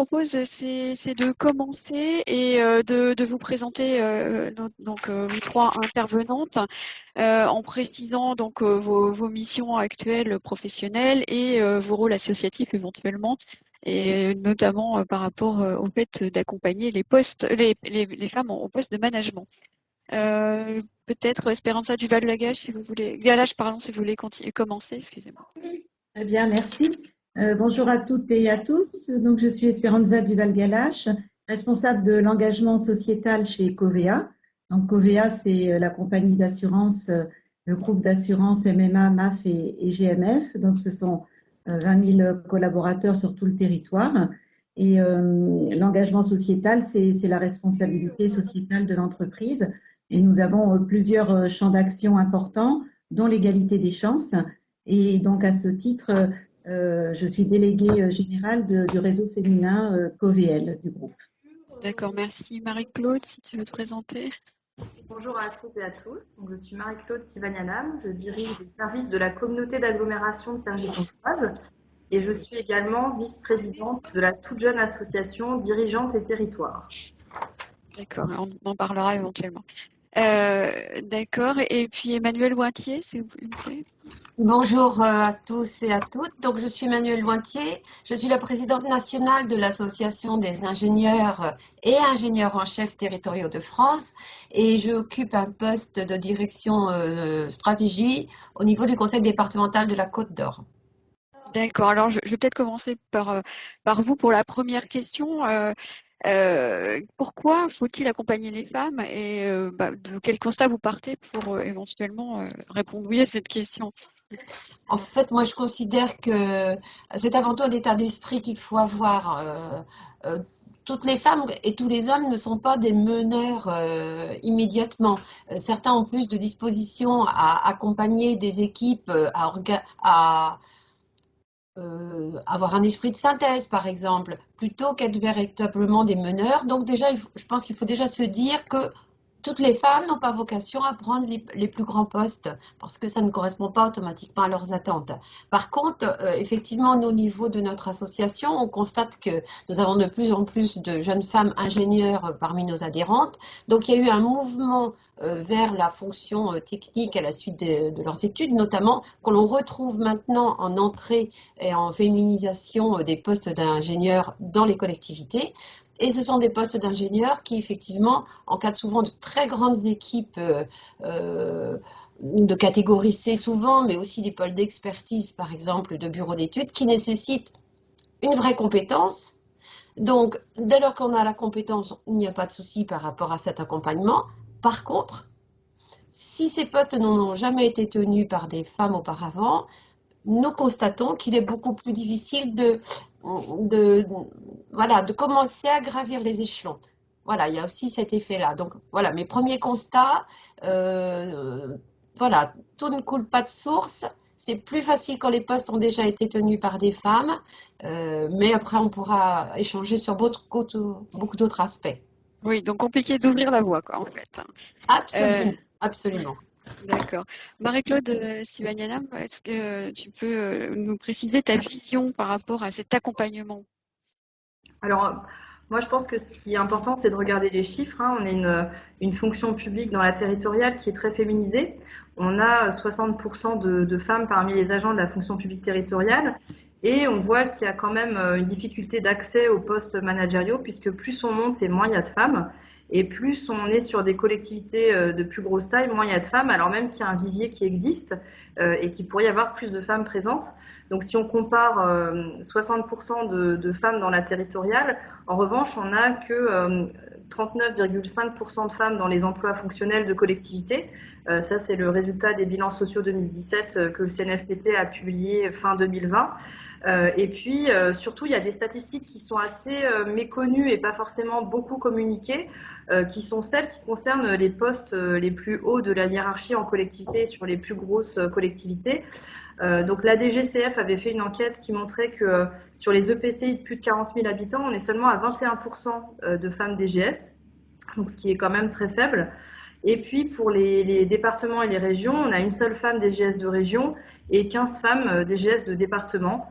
propose, c'est de commencer et de vous présenter vous trois intervenantes en précisant donc vos missions actuelles professionnelles et vos rôles associatifs éventuellement, et notamment par rapport au fait d'accompagner les femmes au poste de management. Peut-être Esperanza Duval-Lagache, si vous voulez, Galache, pardon, si vous voulez commencer, excusez-moi. Très bien, merci. Bonjour à toutes et à tous. Donc, je suis Esperanza Duval-Galache, responsable de l'engagement sociétal chez Covea. Donc, Covea, c'est la compagnie d'assurance, le groupe d'assurance MMA, MAF et GMF. Donc, ce sont 20 000 collaborateurs sur tout le territoire. Et l'engagement sociétal, c'est la responsabilité sociétale de l'entreprise. Et nous avons plusieurs champs d'action importants, dont l'égalité des chances. Et donc, à ce titre, je suis déléguée générale du réseau féminin COVL du groupe. D'accord, merci. Marie-Claude, si tu veux te présenter. Bonjour à toutes et à tous. Donc, je suis Marie-Claude Tivanianam. Je dirige les services de la communauté d'agglomération de Cergy-Pontoise et je suis également vice-présidente de la toute jeune association Dirigeantes et Territoires. D'accord, on en parlera éventuellement. D'accord, et puis Emmanuelle Lointier, s'il vous plaît. Bonjour à tous et à toutes. Donc, je suis Emmanuelle Lointier. Je suis la présidente nationale de l'Association des ingénieurs et ingénieurs en chef territoriaux de France et j'occupe un poste de direction stratégie au niveau du conseil départemental de la Côte d'Or. D'accord, alors je vais peut-être commencer par vous pour la première question. Pourquoi faut-il accompagner les femmes et de quel constat vous partez pour éventuellement répondre oui à cette question? En fait, moi, je considère que c'est avant tout un état d'esprit qu'il faut avoir. Toutes les femmes et tous les hommes ne sont pas des meneurs immédiatement. Certains ont plus de disposition à accompagner des équipes, à avoir un esprit de synthèse, par exemple, plutôt qu'être véritablement des meneurs. Donc déjà, je pense qu'il faut déjà se dire que toutes les femmes n'ont pas vocation à prendre les plus grands postes parce que ça ne correspond pas automatiquement à leurs attentes. Par contre, effectivement, au niveau de notre association, on constate que nous avons de plus en plus de jeunes femmes ingénieures parmi nos adhérentes. Donc, il y a eu un mouvement vers la fonction technique à la suite de leurs études, notamment que l'on retrouve maintenant en entrée et en féminisation des postes d'ingénieurs dans les collectivités. Et ce sont des postes d'ingénieurs qui, effectivement, encadrent souvent de très grandes équipes de catégorie C souvent, mais aussi des pôles d'expertise, par exemple, de bureaux d'études, qui nécessitent une vraie compétence. Donc, dès lors qu'on a la compétence, il n'y a pas de souci par rapport à cet accompagnement. Par contre, si ces postes n'ont jamais été tenus par des femmes auparavant, nous constatons qu'il est beaucoup plus difficile de commencer à gravir les échelons. Voilà, il y a aussi cet effet-là. Donc, voilà, mes premiers constats, voilà, tout ne coule pas de source. C'est plus facile quand les postes ont déjà été tenus par des femmes, mais après, on pourra échanger sur beaucoup d'autres aspects. Oui, donc compliqué d'ouvrir la voie, quoi, en fait. Absolument, absolument. D'accord. Marie-Claude Sivanianam, est-ce que tu peux nous préciser ta vision par rapport à cet accompagnement? Alors, moi, je pense que ce qui est important, c'est de regarder les chiffres. On est une fonction publique dans la territoriale qui est très féminisée. On a 60% de femmes parmi les agents de la fonction publique territoriale. Et on voit qu'il y a quand même une difficulté d'accès aux postes managériaux, puisque plus on monte et moins il y a de femmes. Et plus on est sur des collectivités de plus grosse taille, moins il y a de femmes, alors même qu'il y a un vivier qui existe et qu'il pourrait y avoir plus de femmes présentes. Donc si on compare 60% de femmes dans la territoriale, en revanche, on n'a que 39,5% de femmes dans les emplois fonctionnels de collectivités. Ça, c'est le résultat des bilans sociaux 2017 que le CNFPT a publié fin 2020. Et puis, surtout, il y a des statistiques qui sont assez méconnues et pas forcément beaucoup communiquées, qui sont celles qui concernent les postes les plus hauts de la hiérarchie en collectivité sur les plus grosses collectivités. Donc la DGCF avait fait une enquête qui montrait que sur les EPCI de plus de 40 000 habitants, on est seulement à 21% de femmes DGS, donc ce qui est quand même très faible. Et puis pour les départements et les régions, on a une seule femme DGS de région et 15 femmes DGS de département.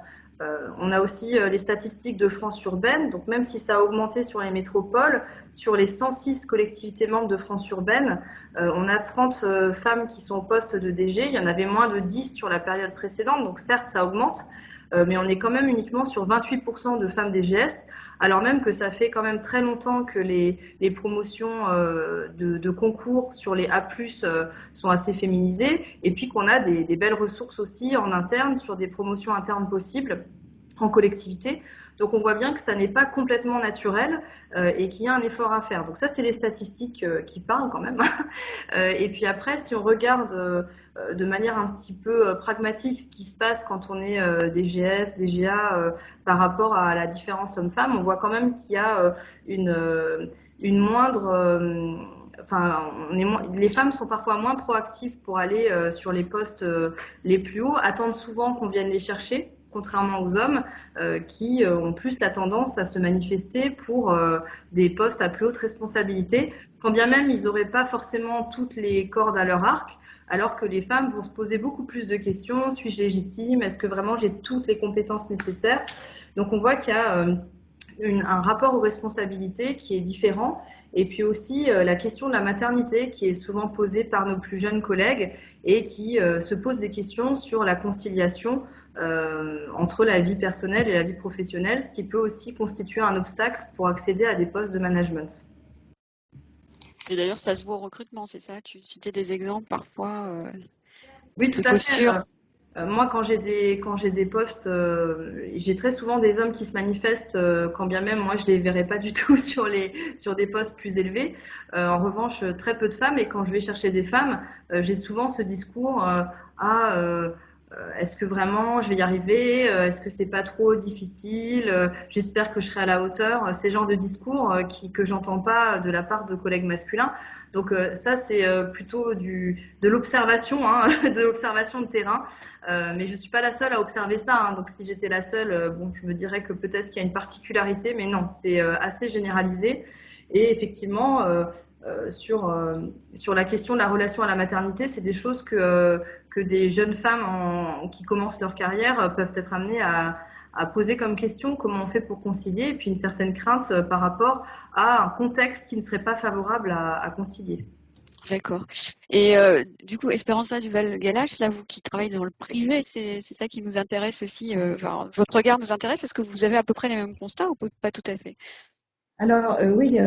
On a aussi les statistiques de France urbaine. Donc même si ça a augmenté sur les métropoles, sur les 106 collectivités membres de France urbaine, on a 30 femmes qui sont au poste de DG. Il y en avait moins de 10 sur la période précédente. Donc certes, ça augmente. Mais on est quand même uniquement sur 28% de femmes DGS, alors même que ça fait quand même très longtemps que les promotions de concours sur les A+, sont assez féminisées, et puis qu'on a des belles ressources aussi en interne sur des promotions internes possibles en collectivité. Donc on voit bien que ça n'est pas complètement naturel et qu'il y a un effort à faire. Donc ça, c'est les statistiques qui parlent quand même. Et puis après, si on regarde de manière un petit peu pragmatique ce qui se passe quand on est DGS, DGA par rapport à la différence homme-femme, on voit quand même qu'il y a une moindre... les femmes sont parfois moins proactives pour aller sur les postes les plus hauts, attendent souvent qu'on vienne les chercher, contrairement aux hommes qui ont plus la tendance à se manifester pour des postes à plus haute responsabilité, quand bien même ils n'auraient pas forcément toutes les cordes à leur arc, alors que les femmes vont se poser beaucoup plus de questions. Suis-je légitime? Est-ce que vraiment j'ai toutes les compétences nécessaires? Donc on voit qu'il y a un rapport aux responsabilités qui est différent. Et puis aussi la question de la maternité qui est souvent posée par nos plus jeunes collègues et qui se pose des questions sur la conciliation entre la vie personnelle et la vie professionnelle, ce qui peut aussi constituer un obstacle pour accéder à des postes de management. Et d'ailleurs, ça se voit au recrutement, c'est ça? Tu citais des exemples parfois Oui, de tout à postures. fait. Moi, quand j'ai des postes, j'ai très souvent des hommes qui se manifestent, quand bien même moi je les verrais pas du tout sur des postes plus élevés. En revanche, très peu de femmes. Et quand je vais chercher des femmes, j'ai souvent ce discours est-ce que vraiment je vais y arriver? Est-ce que c'est pas trop difficile? J'espère que je serai à la hauteur. Ces genres de discours que j'entends pas de la part de collègues masculins. Donc ça, c'est plutôt de l'observation, hein, de l'observation de terrain. Mais je suis pas la seule à observer ça. Hein. Donc si j'étais la seule, bon, je me dirais que peut-être qu'il y a une particularité, mais non, c'est assez généralisé. Et effectivement, sur la question de la relation à la maternité, c'est des choses que des jeunes femmes qui commencent leur carrière peuvent être amenées à poser comme question, comment on fait pour concilier, et puis une certaine crainte par rapport à un contexte qui ne serait pas favorable à concilier. D'accord. Et du coup, Esperanza Duval-Galache, là, vous qui travaillez dans le privé, c'est ça qui nous intéresse aussi. Votre regard nous intéresse. Est-ce que vous avez à peu près les mêmes constats ou pas tout à fait? Alors oui,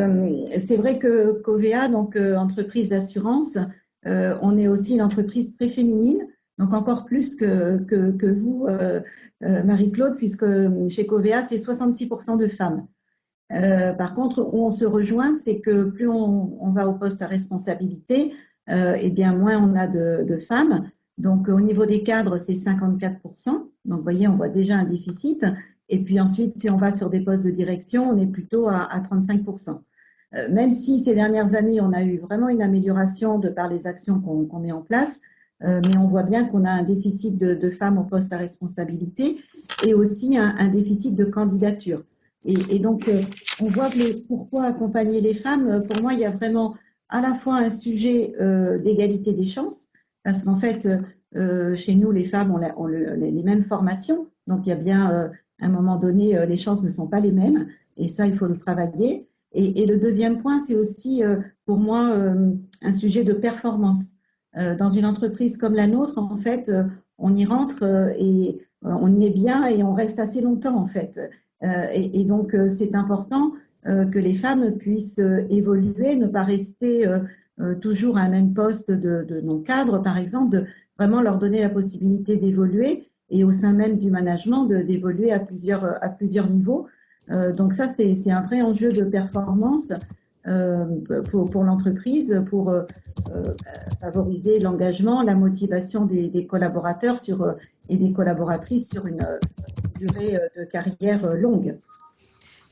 c'est vrai que Covea, donc entreprise d'assurance, on est aussi une entreprise très féminine, donc encore plus que vous, Marie-Claude, puisque chez Covea, c'est 66% de femmes. Par contre, où on se rejoint, c'est que plus on va au poste à responsabilité, et bien moins on a de femmes. Donc au niveau des cadres, c'est 54%. Donc vous voyez, on voit déjà un déficit. Et puis ensuite, si on va sur des postes de direction, on est plutôt à 35%. Même si ces dernières années, on a eu vraiment une amélioration de par les actions qu'on met en place, mais on voit bien qu'on a un déficit de femmes au poste à responsabilité et aussi un déficit de candidature. Et donc, on voit que pourquoi accompagner les femmes, pour moi, il y a vraiment à la fois un sujet d'égalité des chances, parce qu'en fait, chez nous, les femmes ont les mêmes formations, donc il y a bien à un moment donné, les chances ne sont pas les mêmes, et ça, il faut le travailler. Et le deuxième point, c'est aussi pour moi un sujet de performance. Dans une entreprise comme la nôtre, en fait, on y rentre et on y est bien et on reste assez longtemps, en fait. Et donc, c'est important que les femmes puissent évoluer, ne pas rester toujours à un même poste de non-cadre, par exemple, de vraiment leur donner la possibilité d'évoluer et au sein même du management d'évoluer à plusieurs niveaux. Donc ça, c'est un vrai enjeu de performance pour l'entreprise, pour favoriser l'engagement, la motivation des collaborateurs et des collaboratrices sur une durée de carrière longue.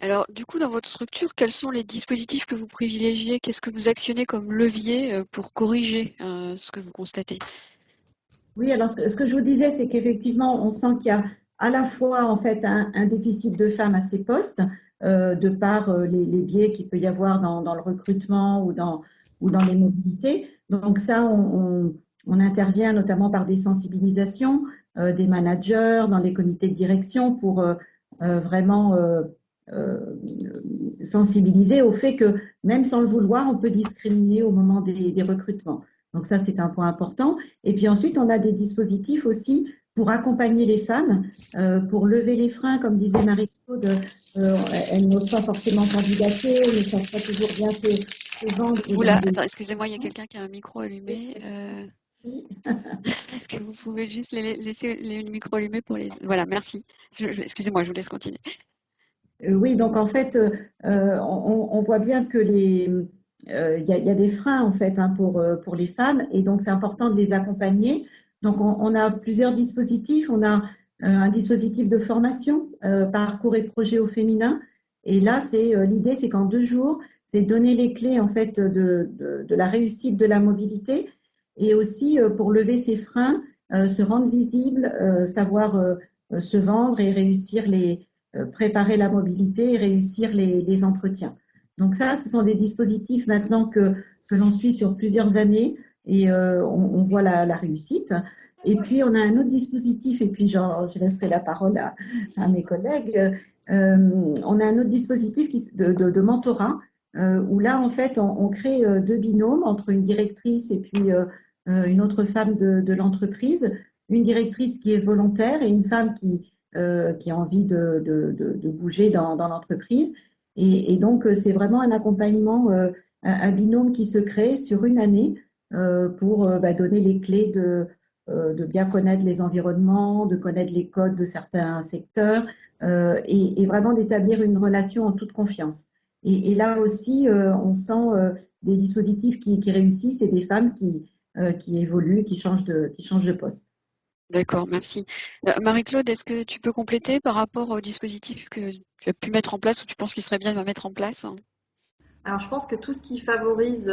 Alors, du coup, dans votre structure, quels sont les dispositifs que vous privilégiez? Qu'est-ce que vous actionnez comme levier pour corriger ce que vous constatez? Oui, alors ce que je vous disais, c'est qu'effectivement, on sent qu'il y a à la fois en fait un déficit de femmes à ces postes, de par les biais qu'il peut y avoir dans le recrutement ou dans les mobilités. Donc ça, on intervient notamment par des sensibilisations, des managers, dans les comités de direction pour vraiment sensibiliser au fait que même sans le vouloir, on peut discriminer au moment des recrutements. Donc ça, c'est un point important. Et puis ensuite, on a des dispositifs aussi pour accompagner les femmes, pour lever les freins, comme disait Marie-Claude, elles n'osent pas forcément candidater, ne savent pas toujours bien se vendre. Oula, attends, excusez-moi, il y a quelqu'un qui a un micro allumé. Est-ce que vous pouvez juste laisser le micro allumé pour les... Voilà, merci. Excusez-moi, je vous laisse continuer. Oui, donc en fait, on voit bien que il y a des freins en fait pour les femmes et donc c'est important de les accompagner. Donc on a plusieurs dispositifs. On a un dispositif de formation, parcours et projet au féminin. Et là, l'idée, c'est qu'en 2 jours, c'est donner les clés en fait de la réussite de la mobilité et aussi pour lever ces freins, se rendre visible, savoir se vendre et réussir préparer la mobilité et réussir les entretiens. Donc ça, ce sont des dispositifs maintenant que l'on suit sur plusieurs années et on voit la réussite. Et puis, on a un autre dispositif, et puis je laisserai la parole à mes collègues. On a un autre dispositif de mentorat où là, en fait, on crée 2 binômes entre une directrice et puis une autre femme de l'entreprise. Une directrice qui est volontaire et une femme qui a envie de bouger dans l'entreprise. Et donc, c'est vraiment un accompagnement, un binôme qui se crée sur une année pour donner les clés de bien connaître les environnements, de connaître les codes de certains secteurs et vraiment d'établir une relation en toute confiance. Et là aussi, on sent des dispositifs qui réussissent et des femmes qui évoluent, qui changent de poste. D'accord, merci. Marie-Claude, est-ce que tu peux compléter par rapport au dispositif que tu as pu mettre en place ou tu penses qu'il serait bien de mettre en place? Alors, je pense que tout ce qui favorise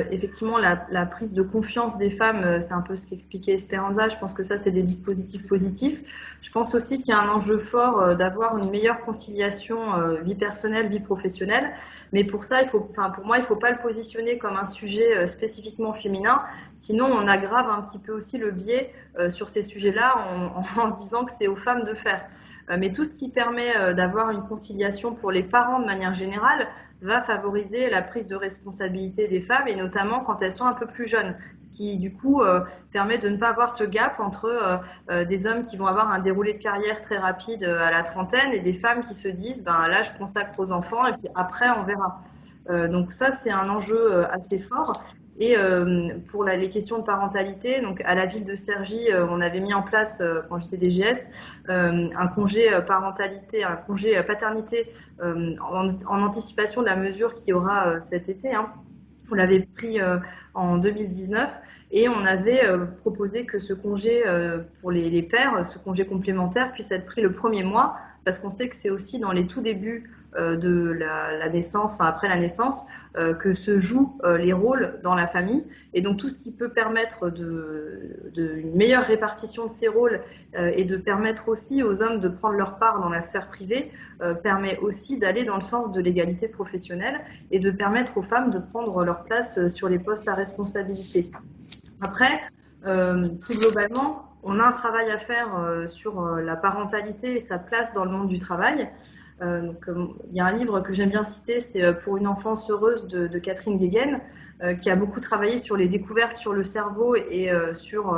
effectivement la prise de confiance des femmes, c'est un peu ce qu'expliquait Esperanza. Je pense que ça, c'est des dispositifs positifs. Je pense aussi qu'il y a un enjeu fort d'avoir une meilleure conciliation vie personnelle, vie professionnelle. Mais pour ça, pour moi, il ne faut pas le positionner comme un sujet spécifiquement féminin. Sinon, on aggrave un petit peu aussi le biais sur ces sujets-là en se disant que c'est aux femmes de faire. Mais tout ce qui permet d'avoir une conciliation pour les parents de manière générale va favoriser la prise de responsabilité des femmes et notamment quand elles sont un peu plus jeunes. Ce qui du coup permet de ne pas avoir ce gap entre des hommes qui vont avoir un déroulé de carrière très rapide à la trentaine et des femmes qui se disent là je consacre aux enfants et puis après on verra. Donc ça c'est un enjeu assez fort. Et pour les questions de parentalité, donc à la ville de Cergy, on avait mis en place, quand j'étais DGS, un congé parentalité, un congé paternité en anticipation de la mesure qu'il y aura cet été. On l'avait pris en 2019 et on avait proposé que ce congé pour les pères, ce congé complémentaire, puisse être pris le premier mois parce qu'on sait que c'est aussi dans les tout débuts de la naissance, enfin après la naissance, que se jouent les rôles dans la famille. Et donc tout ce qui peut permettre une meilleure répartition de ces rôles et de permettre aussi aux hommes de prendre leur part dans la sphère privée permet aussi d'aller dans le sens de l'égalité professionnelle et de permettre aux femmes de prendre leur place sur les postes à responsabilité. Après, plus globalement, on a un travail à faire sur la parentalité et sa place dans le monde du travail. Il y a un livre que j'aime bien citer, c'est Pour une enfance heureuse de Catherine Guéguen, qui a beaucoup travaillé sur les découvertes sur le cerveau et sur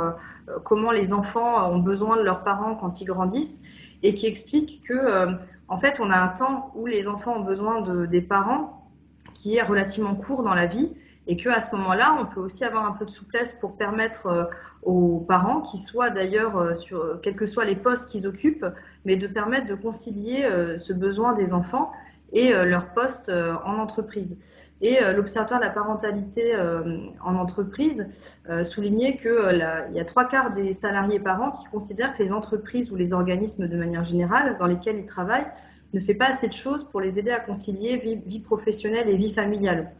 comment les enfants ont besoin de leurs parents quand ils grandissent, et qui explique que en fait on a un temps où les enfants ont besoin des parents qui est relativement court dans la vie, et qu'à ce moment-là, on peut aussi avoir un peu de souplesse pour permettre aux parents, qui soient d'ailleurs sur quels que soient les postes qu'ils occupent, mais de permettre de concilier ce besoin des enfants et leur poste en entreprise. Et l'Observatoire de la parentalité en entreprise soulignait qu'il y a 3/4 des salariés parents qui considèrent que les entreprises ou les organismes de manière générale dans lesquels ils travaillent ne fait pas assez de choses pour les aider à concilier vie professionnelle et vie familiale.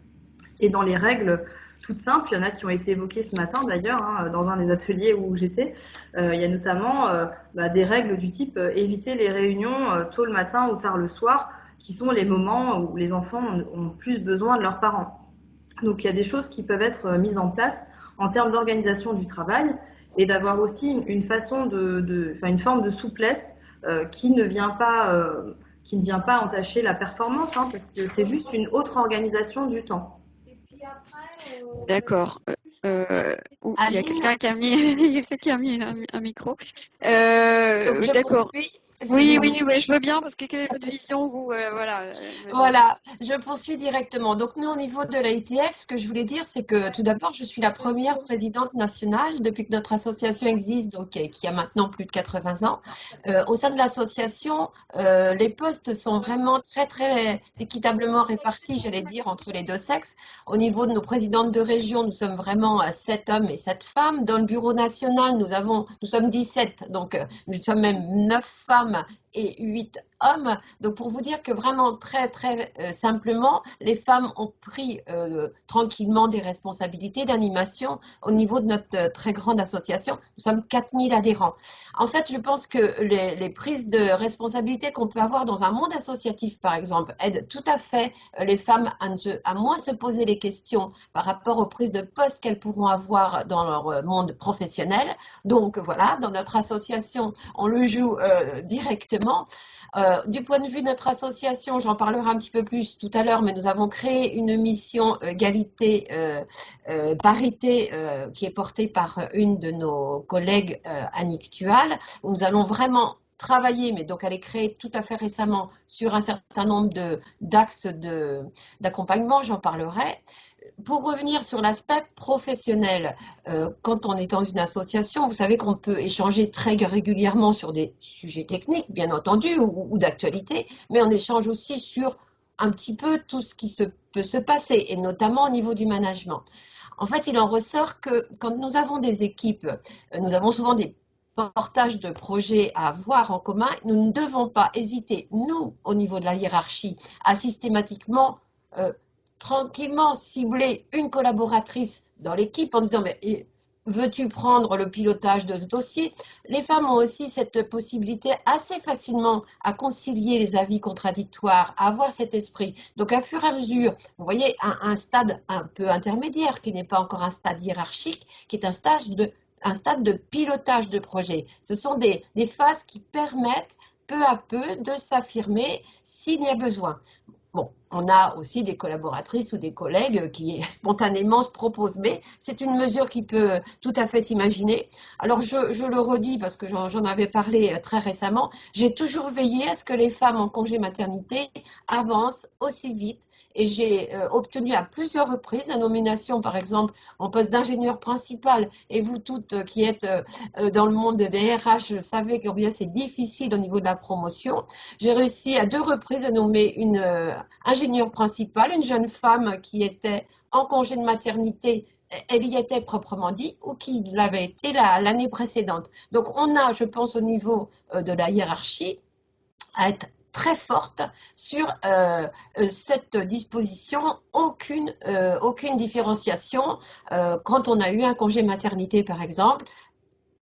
Et dans les règles toutes simples, il y en a qui ont été évoquées ce matin d'ailleurs, dans un des ateliers où j'étais. Il y a notamment des règles du type éviter les réunions tôt le matin ou tard le soir, qui sont les moments où les enfants ont plus besoin de leurs parents. Donc il y a des choses qui peuvent être mises en place en termes d'organisation du travail. et d'avoir aussi une façon une forme de souplesse qui ne vient pas entacher la performance, hein, parce que c'est juste une autre organisation du temps. D'accord. Il y a Aline, quelqu'un qui a mis, il y a quelqu'un qui a mis un micro. donc je D'accord. poursuis. Oui, Excusez-moi. oui, oui, je veux bien parce que quelle est votre vision, vous, voilà. Voilà, je poursuis directement. Donc nous, au niveau de la l'AITF, ce que je voulais dire, c'est que tout d'abord, je suis la première présidente nationale depuis que notre association existe, donc qui a maintenant plus de 80 ans. Au sein de l'association, les postes sont vraiment très, très équitablement répartis, j'allais dire, entre les deux sexes. Au niveau de nos présidentes de région, nous sommes vraiment 7 hommes et 7 femmes. Dans le bureau national, nous sommes 17, donc nous sommes même 9 femmes et 8 hommes. Donc pour vous dire que vraiment très très simplement, les femmes ont pris tranquillement des responsabilités d'animation au niveau de notre très grande association. Nous sommes 4000 adhérents. En fait, je pense que les prises de responsabilité qu'on peut avoir dans un monde associatif, par exemple, aident tout à fait les femmes à moins se poser les questions par rapport aux prises de poste qu'elles pourront avoir dans leur monde professionnel. Donc voilà, dans notre association, on le joue directement. Du point de vue de notre association, j'en parlerai un petit peu plus tout à l'heure, mais nous avons créé une mission égalité, parité, qui est portée par une de nos collègues, Annick Tual, où nous allons vraiment travailler, mais donc elle est créée tout à fait récemment sur un certain nombre d'axes d'accompagnement, j'en parlerai. Pour revenir sur l'aspect professionnel, quand on est dans une association, vous savez qu'on peut échanger très régulièrement sur des sujets techniques, bien entendu, ou d'actualité, mais on échange aussi sur un petit peu tout ce qui peut se passer, et notamment au niveau du management. En fait, il en ressort que quand nous avons des équipes, nous avons souvent des portages de projets à avoir en commun, nous ne devons pas hésiter, nous, au niveau de la hiérarchie, à systématiquement tranquillement cibler une collaboratrice dans l'équipe en disant mais veux-tu prendre le pilotage de ce dossier? Les femmes ont aussi cette possibilité assez facilement à concilier les avis contradictoires, à avoir cet esprit. Donc à fur et à mesure, vous voyez un stade un peu intermédiaire qui n'est pas encore un stade hiérarchique, qui est un stade de pilotage de projet. Ce sont des phases qui permettent peu à peu de s'affirmer s'il y a besoin. Bon, on a aussi des collaboratrices ou des collègues qui spontanément se proposent, mais c'est une mesure qui peut tout à fait s'imaginer. Alors je le redis parce que j'en avais parlé très récemment, j'ai toujours veillé à ce que les femmes en congé maternité avancent aussi vite et j'ai obtenu à plusieurs reprises la nomination, par exemple, en poste d'ingénieur principal. Et vous toutes qui êtes dans le monde des RH, savez combien c'est difficile au niveau de la promotion. J'ai réussi à 2 reprises à nommer une ingénieure principale, une jeune femme qui était en congé de maternité, elle y était proprement dit, ou qui l'avait été l'année précédente. Donc on a, je pense, au niveau de la hiérarchie, à être très forte sur cette disposition, aucune différenciation quand on a eu un congé maternité par exemple.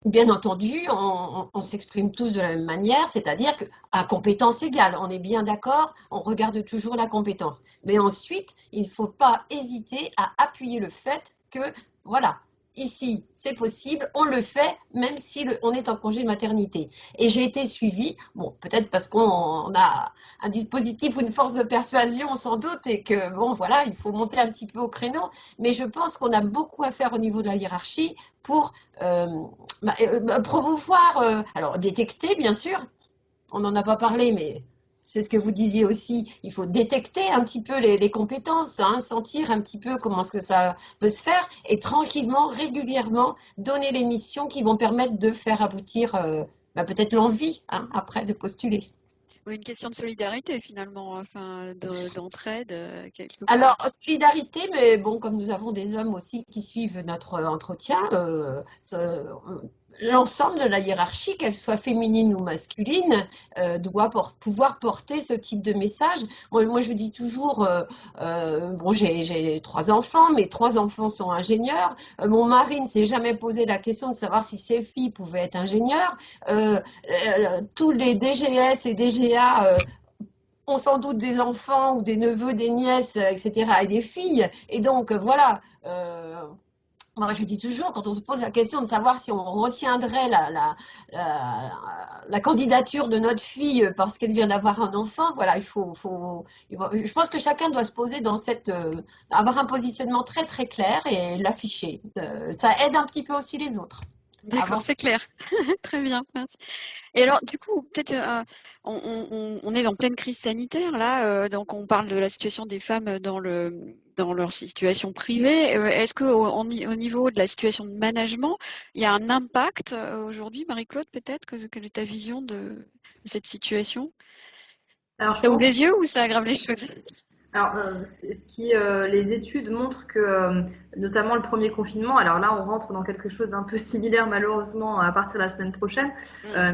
Bien entendu, on s'exprime tous de la même manière, c'est-à-dire qu'à compétence égale, on est bien d'accord, on regarde toujours la compétence. Mais ensuite, il ne faut pas hésiter à appuyer le fait que, voilà, ici, c'est possible, on le fait, même si on est en congé maternité. Et j'ai été suivie, bon, peut-être parce qu'on a un dispositif ou une force de persuasion sans doute, et que, bon, voilà, il faut monter un petit peu au créneau, mais je pense qu'on a beaucoup à faire au niveau de la hiérarchie pour promouvoir, alors détecter bien sûr, on n'en a pas parlé, mais c'est ce que vous disiez aussi, il faut détecter un petit peu les compétences, hein, sentir un petit peu comment est-ce que ça peut se faire et tranquillement, régulièrement, donner les missions qui vont permettre de faire aboutir peut-être l'envie hein, après de postuler. Oui, une question de solidarité finalement, enfin d'entraide quelque part. Alors, solidarité, mais bon, comme nous avons des hommes aussi qui suivent notre entretien, l'ensemble de la hiérarchie, qu'elle soit féminine ou masculine, doit pouvoir porter ce type de message. Moi je dis toujours, bon, j'ai 3 enfants, mes 3 enfants sont ingénieurs. Mon mari ne s'est jamais posé la question de savoir si ses filles pouvaient être ingénieures. Tous les DGS et DGA ont sans doute des enfants ou des neveux, des nièces, etc., et des filles. Et donc, voilà, Moi, je dis toujours, quand on se pose la question de savoir si on retiendrait la candidature de notre fille parce qu'elle vient d'avoir un enfant, voilà, je pense que chacun doit se poser avoir un positionnement très très clair et l'afficher. Ça aide un petit peu aussi les autres. D'accord, c'est clair. Très bien, merci. Et alors, du coup, peut-être, on est en pleine crise sanitaire là, donc on parle de la situation des femmes dans leur situation privée. Est-ce que au niveau de la situation de management, il y a un impact aujourd'hui, Marie-Claude, peut-être, quelle est ta vision de cette situation? Alors, je Ça ouvre pense les yeux ou ça aggrave les choses? Alors, les études montrent que, notamment le premier confinement, alors là, on rentre dans quelque chose d'un peu similaire malheureusement à partir de la semaine prochaine,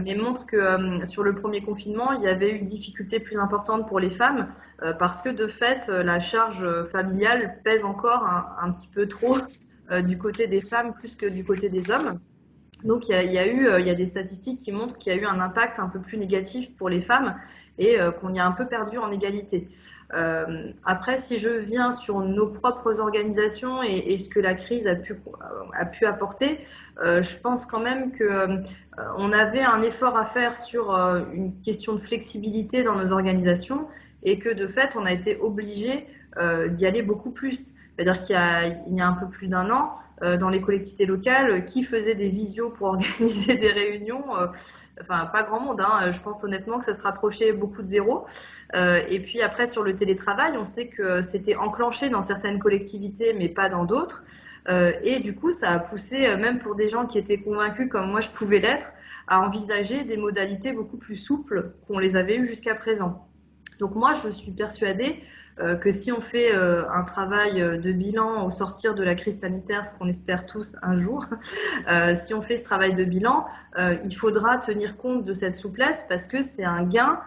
mais montrent que sur le premier confinement, il y avait eu une difficulté plus importante pour les femmes parce que de fait, la charge familiale pèse encore un petit peu trop du côté des femmes plus que du côté des hommes. Donc il y a des statistiques qui montrent qu'il y a eu un impact un peu plus négatif pour les femmes et qu'on y a un peu perdu en égalité. Après, si je viens sur nos propres organisations et ce que la crise a pu apporter, je pense quand même que on avait un effort à faire sur une question de flexibilité dans nos organisations et que de fait, on a été obligé d'y aller beaucoup plus. C'est-à-dire qu'il y a un peu plus d'un an, dans les collectivités locales, qui faisait des visios pour organiser des réunions enfin, pas grand monde, hein. Je pense honnêtement que ça se rapprochait beaucoup de zéro. Et puis après, sur le télétravail, on sait que c'était enclenché dans certaines collectivités, mais pas dans d'autres. Et du coup, ça a poussé, même pour des gens qui étaient convaincus, comme moi je pouvais l'être, à envisager des modalités beaucoup plus souples qu'on les avait eues jusqu'à présent. Donc moi, je suis persuadée que si on fait un travail de bilan au sortir de la crise sanitaire, ce qu'on espère tous un jour, si on fait ce travail de bilan, il faudra tenir compte de cette souplesse parce que c'est un gain.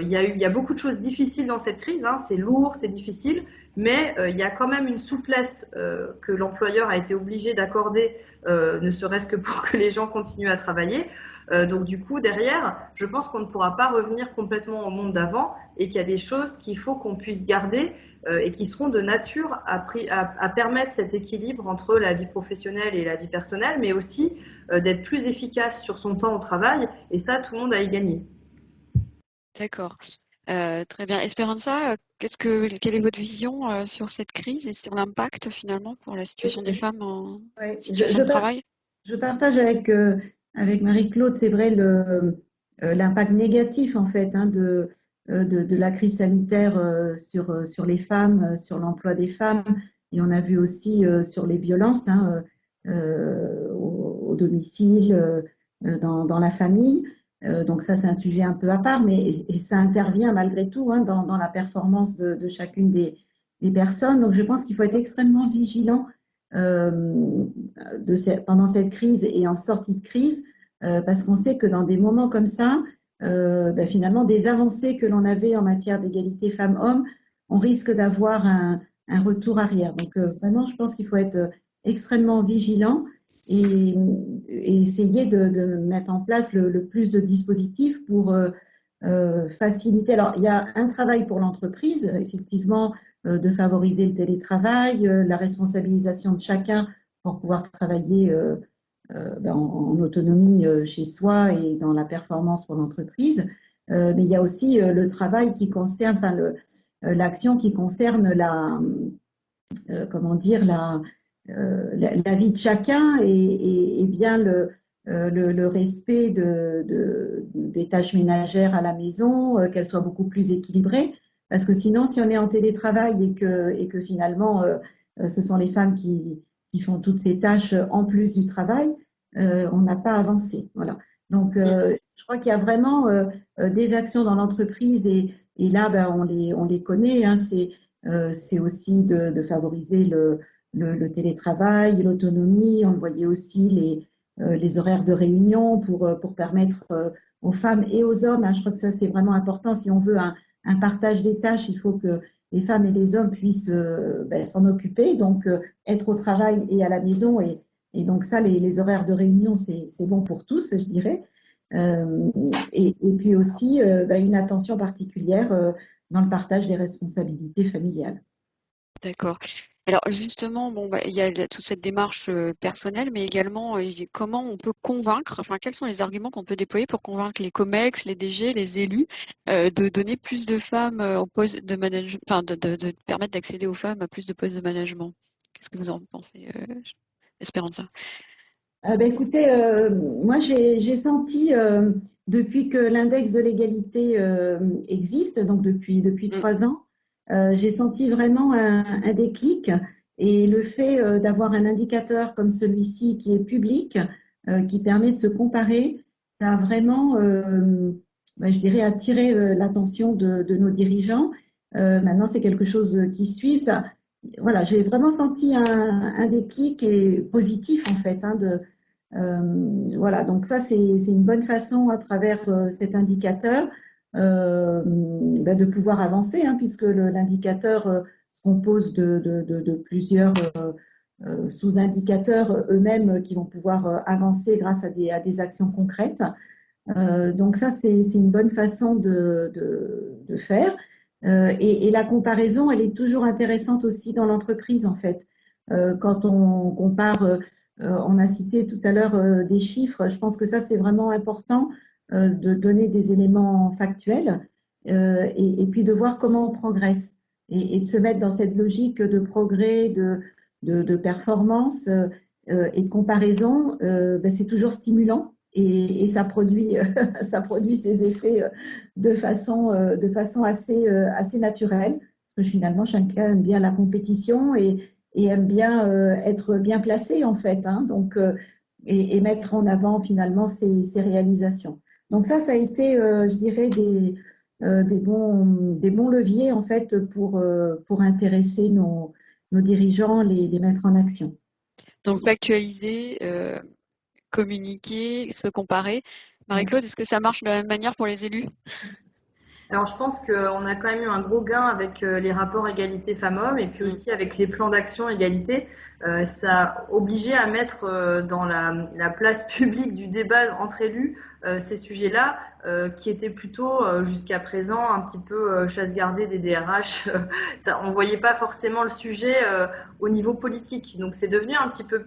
Il y a beaucoup de choses difficiles dans cette crise, hein, c'est lourd, c'est difficile, mais il y a quand même une souplesse que l'employeur a été obligé d'accorder, ne serait-ce que pour que les gens continuent à travailler. Donc du coup, derrière, je pense qu'on ne pourra pas revenir complètement au monde d'avant et qu'il y a des choses qu'il faut qu'on puisse garder et qui seront de nature à permettre cet équilibre entre la vie professionnelle et la vie personnelle, mais aussi d'être plus efficace sur son temps au travail. Et ça, tout le monde a y gagné. D'accord. Très bien. Esperanza, quelle est votre vision sur cette crise et sur l'impact finalement pour la situation des femmes en Ouais, situation de travail? je partage avec Marie-Claude, c'est vrai, l'impact négatif en fait hein, de la crise sanitaire sur les femmes, sur l'emploi des femmes, et on a vu aussi sur les violences hein, au domicile, dans la famille. Donc ça, c'est un sujet un peu à part, mais et ça intervient malgré tout hein, dans la performance de chacune des personnes. Donc je pense qu'il faut être extrêmement vigilant pendant cette crise et en sortie de crise, parce qu'on sait que dans des moments comme ça, finalement, des avancées que l'on avait en matière d'égalité femmes-hommes, on risque d'avoir un retour arrière. Donc vraiment, je pense qu'il faut être extrêmement vigilant et, et essayer de mettre en place le plus de dispositifs pour faciliter. Alors, il y a un travail pour l'entreprise, effectivement, de favoriser le télétravail, la responsabilisation de chacun pour pouvoir travailler en autonomie chez soi et dans la performance pour l'entreprise. Mais il y a aussi le travail qui concerne, enfin, l'action qui concerne comment dire, la vie de chacun et bien le respect des tâches ménagères à la maison, qu'elles soient beaucoup plus équilibrées. Parce que sinon, si on est en télétravail et que finalement, ce sont les femmes qui font toutes ces tâches en plus du travail, on n'a pas avancé. Voilà. Donc, je crois qu'il y a vraiment des actions dans l'entreprise et là, on les connaît. Hein, c'est aussi de favoriser le télétravail, l'autonomie. On le voyait aussi les horaires de réunion pour permettre aux femmes et aux hommes. Hein, je crois que ça, c'est vraiment important. Si on veut un partage des tâches, il faut que les femmes et les hommes puissent s'en occuper, donc être au travail et à la maison. Et donc ça, les horaires de réunion, c'est bon pour tous, je dirais. Et puis aussi une attention particulière dans le partage des responsabilités familiales. D'accord. Alors justement, il y a toute cette démarche personnelle, mais également comment on peut convaincre, enfin quels sont les arguments qu'on peut déployer pour convaincre les COMEX, les DG, les élus de donner plus de femmes au poste de management, enfin de permettre d'accéder aux femmes à plus de postes de management. Qu'est-ce que vous en pensez, Esperanza? Écoutez, moi j'ai senti depuis que l'index de l'égalité existe, donc depuis Mm. 3 ans, j'ai senti vraiment un déclic et le fait d'avoir un indicateur comme celui-ci qui est public, qui permet de se comparer, ça a vraiment, je dirais, attiré l'attention de nos dirigeants. Maintenant, c'est quelque chose qui suit. Ça, voilà, j'ai vraiment senti un déclic et positif en fait, hein, voilà, donc ça c'est une bonne façon à travers cet indicateur de pouvoir avancer, hein, puisque l'indicateur se compose de plusieurs sous-indicateurs eux-mêmes qui vont pouvoir avancer grâce à des actions concrètes. Donc ça c'est une bonne façon de faire. Et la comparaison, elle est toujours intéressante aussi dans l'entreprise en fait. Quand on compare on a cité tout à l'heure des chiffres. Je pense que ça, c'est vraiment important de donner des éléments factuels et puis de voir comment on progresse et de se mettre dans cette logique de progrès, de performance et de comparaison. C'est toujours stimulant et ça produit, ça produit ses effets de façon assez naturelle. Parce que finalement, chacun aime bien la compétition et aime bien être bien placé en fait, hein, donc et mettre en avant finalement ses réalisations. Donc ça a été, je dirais, des bons leviers en fait pour intéresser nos dirigeants, les mettre en action. Donc factualiser, communiquer, se comparer. Ouais. Marie-Claude, est-ce que ça marche de la même manière pour les élus? Alors, je pense qu'on a quand même eu un gros gain avec les rapports égalité femmes-hommes et puis Mm. aussi avec les plans d'action égalité. Ça a obligé à mettre dans la place publique du débat entre élus ces sujets-là qui étaient plutôt jusqu'à présent un petit peu chasse gardée des DRH. On ne voyait pas forcément le sujet au niveau politique. Donc, c'est devenu un petit peu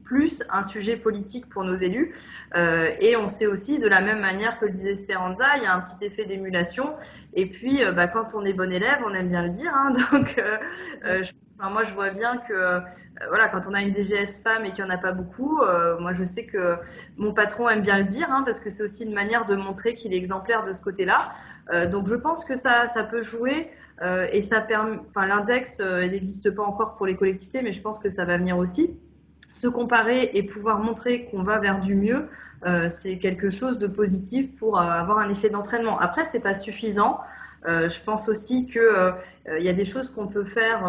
plus un sujet politique pour nos élus. Et on sait aussi, de la même manière que le disait Speranza, il y a un petit effet d'émulation. Et puis, quand on est bon élève, on aime bien le dire. Hein, donc, moi, je vois bien que voilà, quand on a une DGS femme et qu'il n'y en a pas beaucoup, moi, je sais que mon patron aime bien le dire, hein, parce que c'est aussi une manière de montrer qu'il est exemplaire de ce côté-là. Donc, je pense que ça peut jouer. Et ça permet, l'index, il n'existe pas encore pour les collectivités, mais je pense que ça va venir aussi. Se comparer et pouvoir montrer qu'on va vers du mieux, c'est quelque chose de positif pour avoir un effet d'entraînement. Après, c'est pas suffisant. Je pense aussi que il y a des choses qu'on peut faire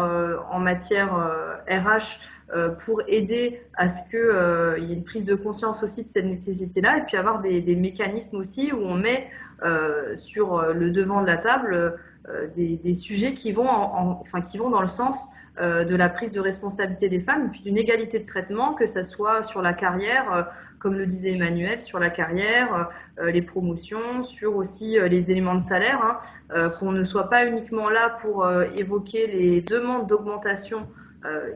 en matière RH pour aider à ce que il y ait une prise de conscience aussi de cette nécessité-là, et puis avoir des mécanismes aussi où on met sur le devant de la table des sujets qui vont qui vont dans le sens de la prise de responsabilité des femmes, et puis d'une égalité de traitement, que ça soit sur la carrière, comme le disait Emmanuel, sur la carrière, les promotions, sur aussi les éléments de salaire, hein, qu'on ne soit pas uniquement là pour évoquer les demandes d'augmentation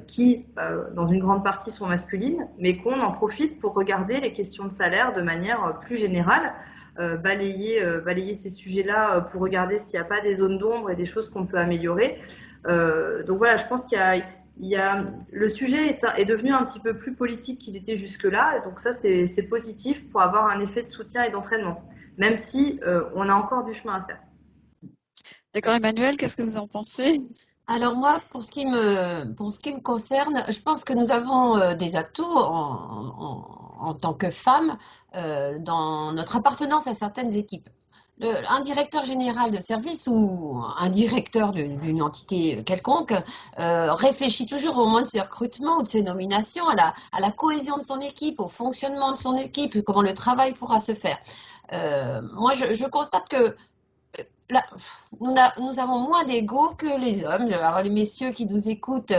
qui, dans une grande partie, sont masculines, mais qu'on en profite pour regarder les questions de salaire de manière plus générale, balayer ces sujets-là pour regarder s'il n'y a pas des zones d'ombre et des choses qu'on peut améliorer. Donc voilà, je pense le sujet est devenu un petit peu plus politique qu'il était jusque-là, et donc ça c'est positif pour avoir un effet de soutien et d'entraînement, même si on a encore du chemin à faire. D'accord, Emmanuel, qu'est-ce que vous en pensez? Alors moi, pour ce qui me concerne, je pense que nous avons des atouts en tant que femmes dans notre appartenance à certaines équipes. Un directeur général de service ou un directeur d'une entité quelconque réfléchit toujours au moment de ses recrutements ou de ses nominations à la cohésion de son équipe, au fonctionnement de son équipe, comment le travail pourra se faire. Moi, je constate que là, nous avons moins d'ego que les hommes. Alors, les messieurs qui nous écoutent,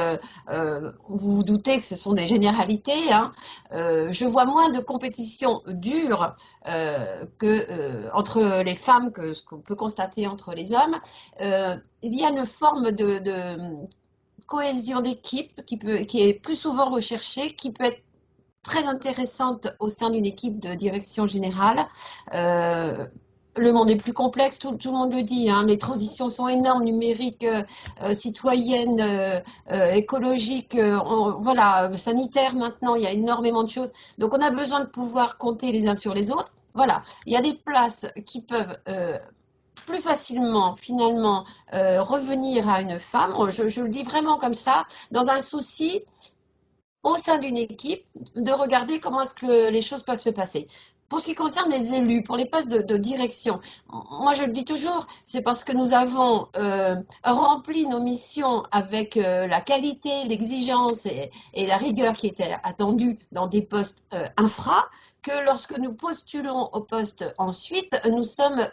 vous vous doutez que ce sont des généralités, hein. Je vois moins de compétition dure entre les femmes que ce qu'on peut constater entre les hommes. Il y a une forme cohésion d'équipe qui est plus souvent recherchée, qui peut être très intéressante au sein d'une équipe de direction générale. Le monde est plus complexe, tout le monde le dit, hein, les transitions sont énormes, numériques, citoyennes, écologiques, voilà, sanitaires maintenant, il y a énormément de choses. Donc on a besoin de pouvoir compter les uns sur les autres. Voilà, il y a des places qui peuvent plus facilement finalement revenir à une femme, je le dis vraiment comme ça, dans un souci au sein d'une équipe de regarder comment est-ce que les choses peuvent se passer. Pour ce qui concerne les élus, pour les postes de direction, moi je le dis toujours, c'est parce que nous avons rempli nos missions avec la qualité, l'exigence et la rigueur qui était attendue dans des postes infra, que lorsque nous postulons au poste ensuite, nous sommes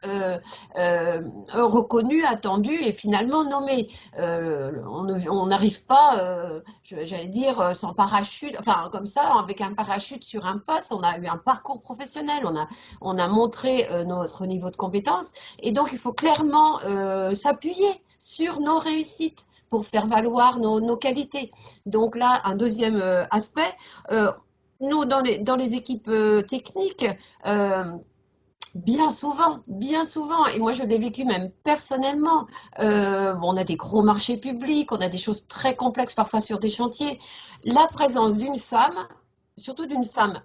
reconnus, attendus et finalement nommés. On n'arrive pas, j'allais dire, sans parachute, enfin comme ça, avec un parachute sur un poste. On a eu un parcours professionnel, on a montré notre niveau de compétence et donc il faut clairement s'appuyer sur nos réussites pour faire valoir nos qualités. Donc là, un deuxième aspect, nous dans les équipes techniques, bien souvent, et moi je l'ai vécu même personnellement, on a des gros marchés publics, on a des choses très complexes parfois sur des chantiers. La présence d'une femme, surtout d'une femme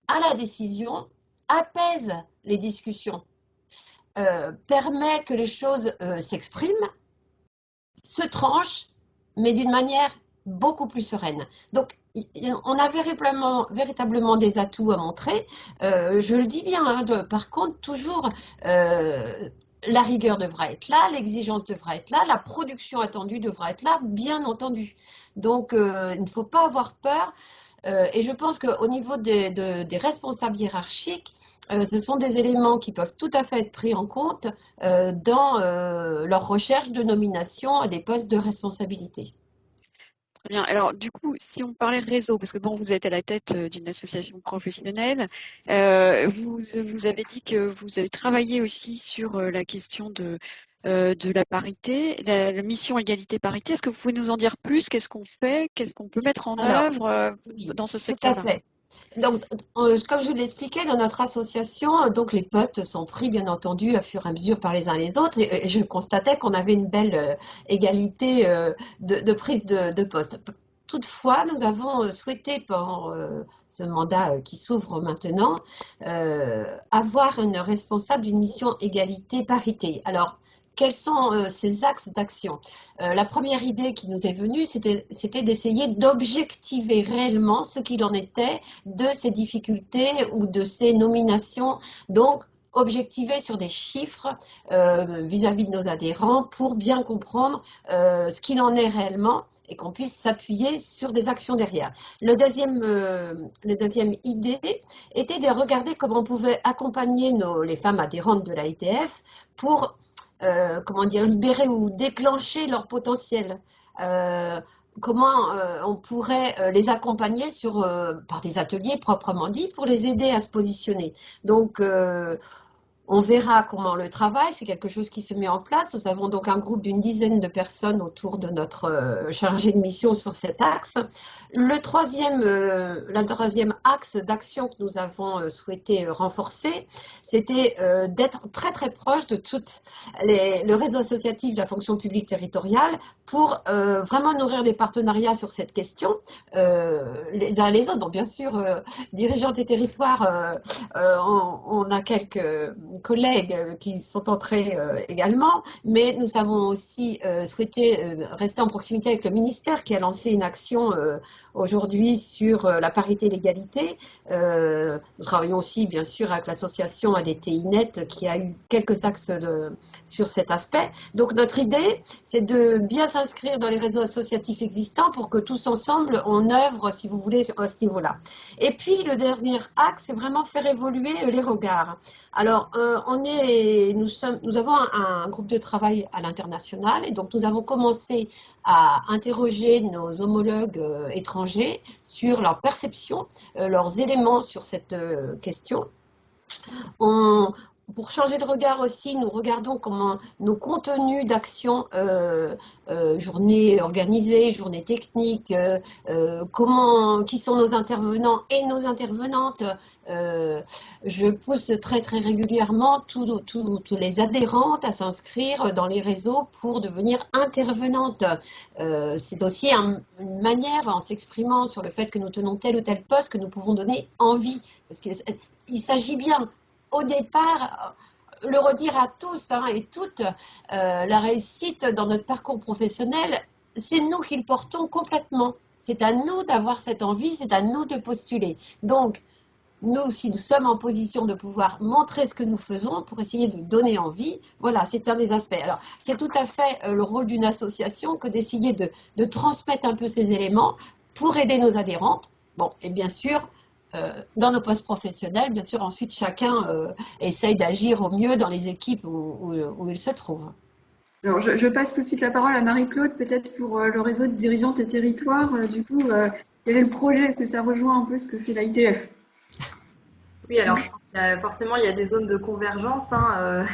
à la décision, apaise les discussions, permet que les choses s'expriment, se tranchent, mais d'une manière beaucoup plus sereine. Donc, on a véritablement des atouts à montrer. Je le dis bien, hein, par contre, toujours, la rigueur devra être là, l'exigence devra être là, la production attendue devra être là, bien entendu. Donc, il ne faut pas avoir peur. Et je pense qu'au niveau des responsables hiérarchiques, ce sont des éléments qui peuvent tout à fait être pris en compte dans leur recherche de nomination à des postes de responsabilité. Très bien. Alors, du coup, si on parlait réseau, parce que bon, vous êtes à la tête d'une association professionnelle, vous avez dit que vous avez travaillé aussi sur la question de la parité, la mission égalité-parité. Est-ce que vous pouvez nous en dire plus? Qu'est-ce qu'on fait? Qu'est-ce qu'on peut mettre en Alors, œuvre oui, dans ce tout à secteur-là? fait. Donc, comme je l'expliquais, dans notre association, donc les postes sont pris, bien entendu, à fur et à mesure par les uns les autres. Et je constatais qu'on avait une belle égalité de prise de poste. Toutefois, nous avons souhaité, pendant ce mandat qui s'ouvre maintenant, avoir une responsable d'une mission égalité-parité. Alors, quels sont ces axes d'action? La première idée qui nous est venue, c'était d'essayer d'objectiver réellement ce qu'il en était de ces difficultés ou de ces nominations. Donc, objectiver sur des chiffres vis-à-vis de nos adhérents pour bien comprendre ce qu'il en est réellement et qu'on puisse s'appuyer sur des actions derrière. Le deuxième idée était de regarder comment on pouvait accompagner les femmes adhérentes de l'AITF pour comment dire, libérer ou déclencher leur potentiel. Comment on pourrait les accompagner par des ateliers proprement dit pour les aider à se positionner. Donc, on verra comment le travail, c'est quelque chose qui se met en place. Nous avons donc un groupe d'une dizaine de personnes autour de notre chargé de mission sur cet axe. Le troisième axe d'action que nous avons souhaité renforcer, c'était d'être très très proche de tout le réseau associatif de la fonction publique territoriale pour vraiment nourrir des partenariats sur cette question, les uns les autres. Donc bien sûr, dirigeantes et territoires, on a quelques collègues qui sont entrés également, mais nous avons aussi souhaité rester en proximité avec le ministère qui a lancé une action aujourd'hui sur la parité et l'égalité. Nous travaillons aussi bien sûr avec l'association ADTI-Net qui a eu quelques axes sur cet aspect. Donc notre idée, c'est de bien s'inscrire dans les réseaux associatifs existants pour que tous ensemble on œuvre, si vous voulez, à ce niveau-là. Et puis le dernier axe, c'est vraiment faire évoluer les regards. Alors, nous avons un groupe de travail à l'international et donc nous avons commencé à interroger nos homologues étrangers sur leur perception, leurs éléments sur cette question. On pour changer de regard aussi, nous regardons comment nos contenus d'action, journée organisée, journée technique, qui sont nos intervenants et nos intervenantes. Je pousse très très régulièrement tous les adhérentes à s'inscrire dans les réseaux pour devenir intervenantes. C'est aussi une manière, en s'exprimant sur le fait que nous tenons tel ou tel poste, que nous pouvons donner envie. Parce qu'il s'agit bien, au départ, le redire à tous et toutes, la réussite dans notre parcours professionnel, c'est nous qui le portons complètement. C'est à nous d'avoir cette envie, c'est à nous de postuler. Donc, nous, si nous sommes en position de pouvoir montrer ce que nous faisons pour essayer de donner envie, voilà, c'est un des aspects. Alors, c'est tout à fait le rôle d'une association que d'essayer de transmettre un peu ces éléments pour aider nos adhérentes. Bon, et bien sûr, dans nos postes professionnels, bien sûr, ensuite, chacun essaye d'agir au mieux dans les équipes où il se trouve. Alors, je passe tout de suite la parole à Marie-Claude, peut-être pour le réseau de dirigeantes et territoires. Du coup, quel est le projet? Est-ce que ça rejoint un peu ce que fait l'ITF? Oui, alors forcément, il y a des zones de convergence,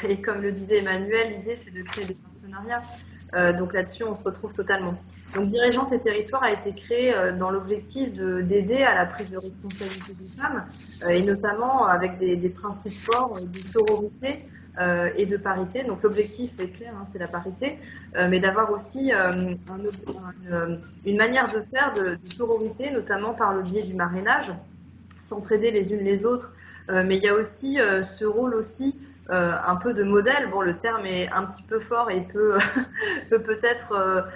et comme le disait Emmanuel, l'idée, c'est de créer des partenariats. Donc là-dessus, on se retrouve totalement. Donc Dirigeantes et Territoires a été créé dans l'objectif d'aider à la prise de responsabilité des femmes, et notamment avec des principes forts de sororité et de parité. Donc l'objectif est clair, c'est la parité, mais d'avoir aussi une manière de faire de sororité, notamment par le biais du marrainage, s'entraider les unes les autres. Mais il y a aussi ce rôle aussi un peu de modèle. Bon, le terme est un petit peu fort et peut peut-être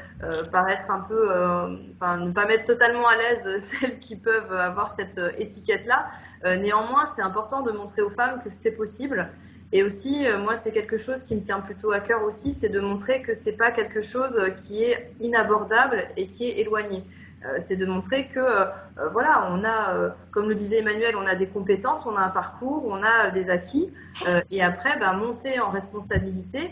paraître un peu, ne pas mettre totalement à l'aise celles qui peuvent avoir cette étiquette-là. Néanmoins, c'est important de montrer aux femmes que c'est possible. Et aussi, moi, c'est quelque chose qui me tient plutôt à cœur aussi, c'est de montrer que c'est pas quelque chose qui est inabordable et qui est éloigné. C'est de montrer que voilà, on a, comme le disait Emmanuel, on a des compétences, on a un parcours, on a des acquis, et après, monter en responsabilité,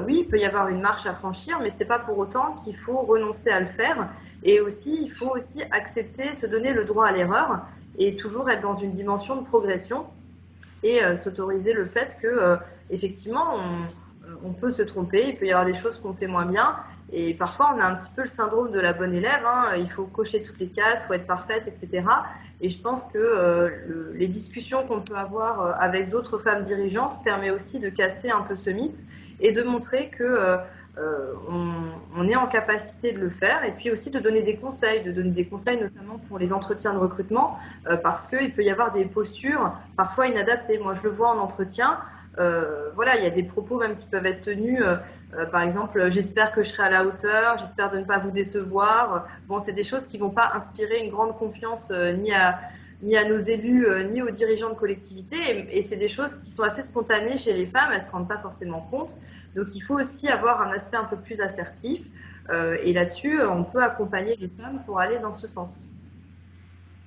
oui, il peut y avoir une marche à franchir, mais c'est pas pour autant qu'il faut renoncer à le faire. Et aussi, il faut aussi accepter, se donner le droit à l'erreur et toujours être dans une dimension de progression et s'autoriser le fait que effectivement, on peut se tromper, il peut y avoir des choses qu'on fait moins bien. Et parfois, on a un petit peu le syndrome de la bonne élève. Il faut cocher toutes les cases, il faut être parfaite, etc. Et je pense que les discussions qu'on peut avoir avec d'autres femmes dirigeantes permet aussi de casser un peu ce mythe et de montrer que on est en capacité de le faire, et puis aussi de donner des conseils, notamment pour les entretiens de recrutement, parce qu'il peut y avoir des postures parfois inadaptées. Moi, je le vois en entretien. Voilà, il y a des propos même qui peuvent être tenus, par exemple, j'espère que je serai à la hauteur, j'espère de ne pas vous décevoir. Bon, c'est des choses qui vont pas inspirer une grande confiance ni à nos élus, ni aux dirigeants de collectivité, et c'est des choses qui sont assez spontanées chez les femmes, elles se rendent pas forcément compte. Donc il faut aussi avoir un aspect un peu plus assertif, et là-dessus, on peut accompagner les femmes pour aller dans ce sens.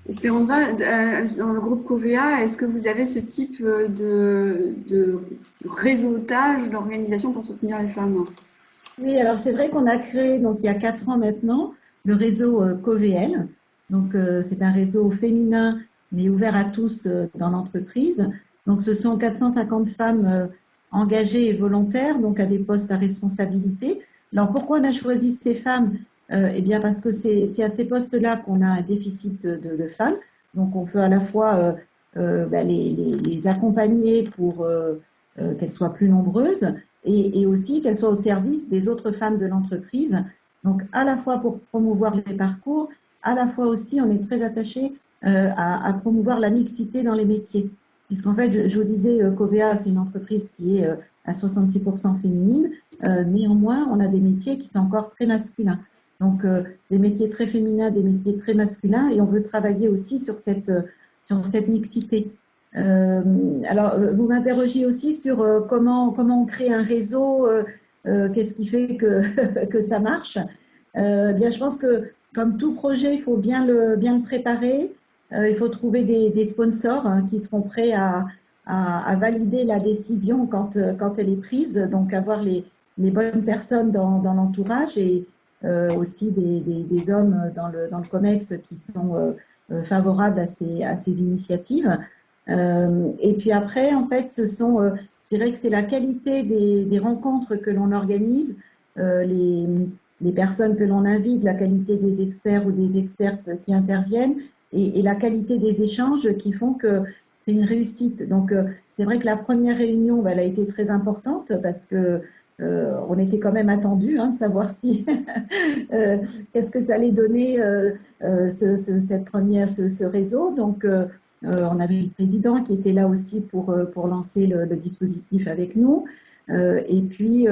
Esperanza, dans le groupe Covea, est-ce que vous avez ce type de réseautage, d'organisation pour soutenir les femmes? Oui, alors c'est vrai qu'on a créé, donc il y a 4 ans maintenant, le réseau COVEL. Donc c'est un réseau féminin, mais ouvert à tous dans l'entreprise. Donc ce sont 450 femmes engagées et volontaires, donc à des postes à responsabilité. Alors pourquoi on a choisi ces femmes? Eh bien parce que c'est à ces postes-là qu'on a un déficit de femmes. Donc on peut à la fois les accompagner pour qu'elles soient plus nombreuses, et aussi qu'elles soient au service des autres femmes de l'entreprise. Donc à la fois pour promouvoir les parcours, à la fois aussi on est très attaché à promouvoir la mixité dans les métiers. Puisqu'en fait, je vous disais, Covea, c'est une entreprise qui est à 66% féminine. Néanmoins, on a des métiers qui sont encore très masculins. Donc, des métiers très féminins, des métiers très masculins, et on veut travailler aussi sur cette mixité. Alors, vous m'interrogiez aussi sur comment on crée un réseau, qu'est-ce qui fait que ça marche. Bien, je pense que comme tout projet, il faut bien le préparer. Il faut trouver des sponsors qui seront prêts à valider la décision quand elle est prise. Donc, avoir les bonnes personnes dans l'entourage, et aussi des hommes dans le COMEX qui sont favorables à ces initiatives. Et puis après, en fait, ce sont je dirais que c'est la qualité des rencontres que l'on organise, les personnes que l'on invite, la qualité des experts ou des expertes qui interviennent et la qualité des échanges qui font que c'est une réussite. Donc, c'est vrai que la première réunion, elle a été très importante parce que on était quand même attendu de savoir si qu'est-ce que ça allait donner ce réseau. Donc, on avait le président qui était là aussi pour lancer le dispositif avec nous. Et puis,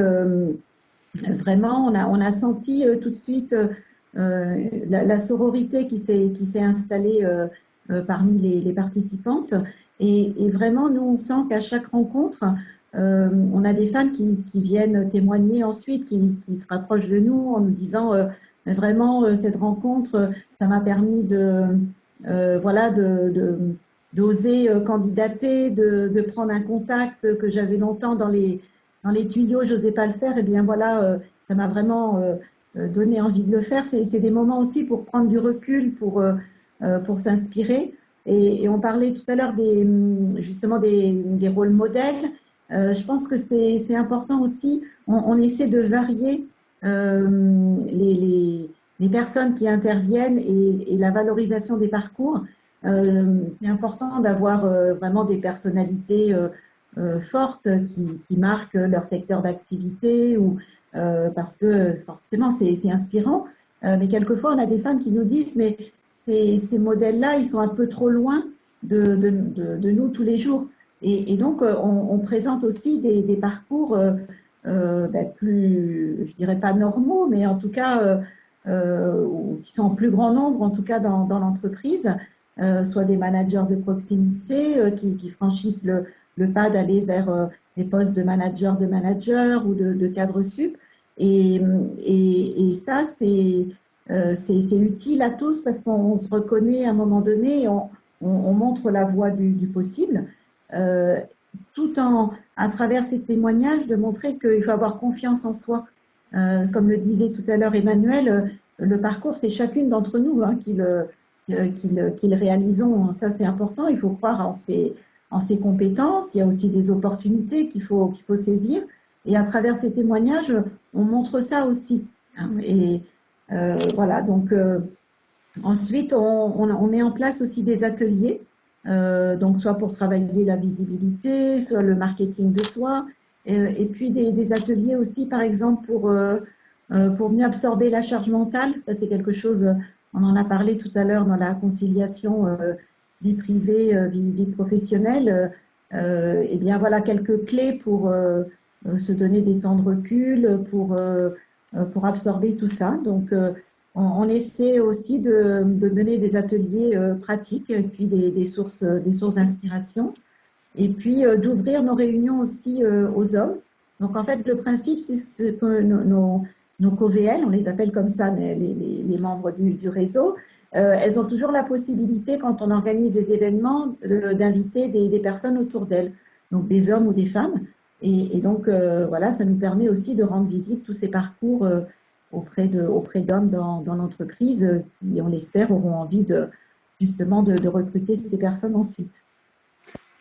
vraiment, on a senti tout de suite la sororité qui s'est installée parmi les participantes. Et vraiment, nous, on sent qu'à chaque rencontre, on a des femmes qui viennent témoigner ensuite, qui se rapprochent de nous en nous disant vraiment, cette rencontre, ça m'a permis voilà, d'oser candidater, de prendre un contact que j'avais longtemps dans les tuyaux, j'osais pas le faire. Et bien voilà, ça m'a vraiment donné envie de le faire. C'est des moments aussi pour prendre du recul, pour s'inspirer. Et on parlait tout à l'heure justement des rôles modèles. Je pense que c'est important aussi. On essaie de varier les personnes qui interviennent et la valorisation des parcours. C'est important d'avoir vraiment des personnalités fortes qui marquent leur secteur d'activité ou parce que forcément c'est inspirant. Mais quelquefois on a des femmes qui nous disent mais ces modèles-là ils sont un peu trop loin de nous tous les jours. Et donc on présente aussi des parcours plus, je dirais pas normaux, mais en tout cas qui sont en plus grand nombre, en tout cas dans l'entreprise, soit des managers de proximité qui franchissent le pas d'aller vers des postes de manager ou de cadre sup. Et ça, c'est utile à tous parce qu'on se reconnaît à un moment donné, on montre la voie du possible, tout à travers ces témoignages, de montrer qu'il faut avoir confiance en soi. Comme le disait tout à l'heure Emmanuel, le parcours, c'est chacune d'entre nous qui le réalisons. Ça, c'est important. Il faut croire en ses compétences. Il y a aussi des opportunités qu'il faut saisir. Et à travers ces témoignages, on montre ça aussi. Et voilà. Donc ensuite, on met en place aussi des ateliers. Donc soit pour travailler la visibilité, soit le marketing de soi, et puis des ateliers aussi, par exemple pour mieux absorber la charge mentale. Ça c'est quelque chose, on en a parlé tout à l'heure dans la conciliation vie privée, vie professionnelle. Et bien voilà quelques clés pour se donner des temps de recul, pour absorber tout ça. Donc on essaie aussi de donner des ateliers pratiques et puis des sources d'inspiration. Et puis d'ouvrir nos réunions aussi aux hommes. Donc en fait, le principe, c'est ce que nos COVL, on les appelle comme ça, les membres du réseau, elles ont toujours la possibilité, quand on organise des événements, d'inviter des personnes autour d'elles, donc des hommes ou des femmes. Et donc voilà, ça nous permet aussi de rendre visibles tous ces parcours auprès d'hommes dans l'entreprise qui, on l'espère, auront envie justement de recruter ces personnes ensuite.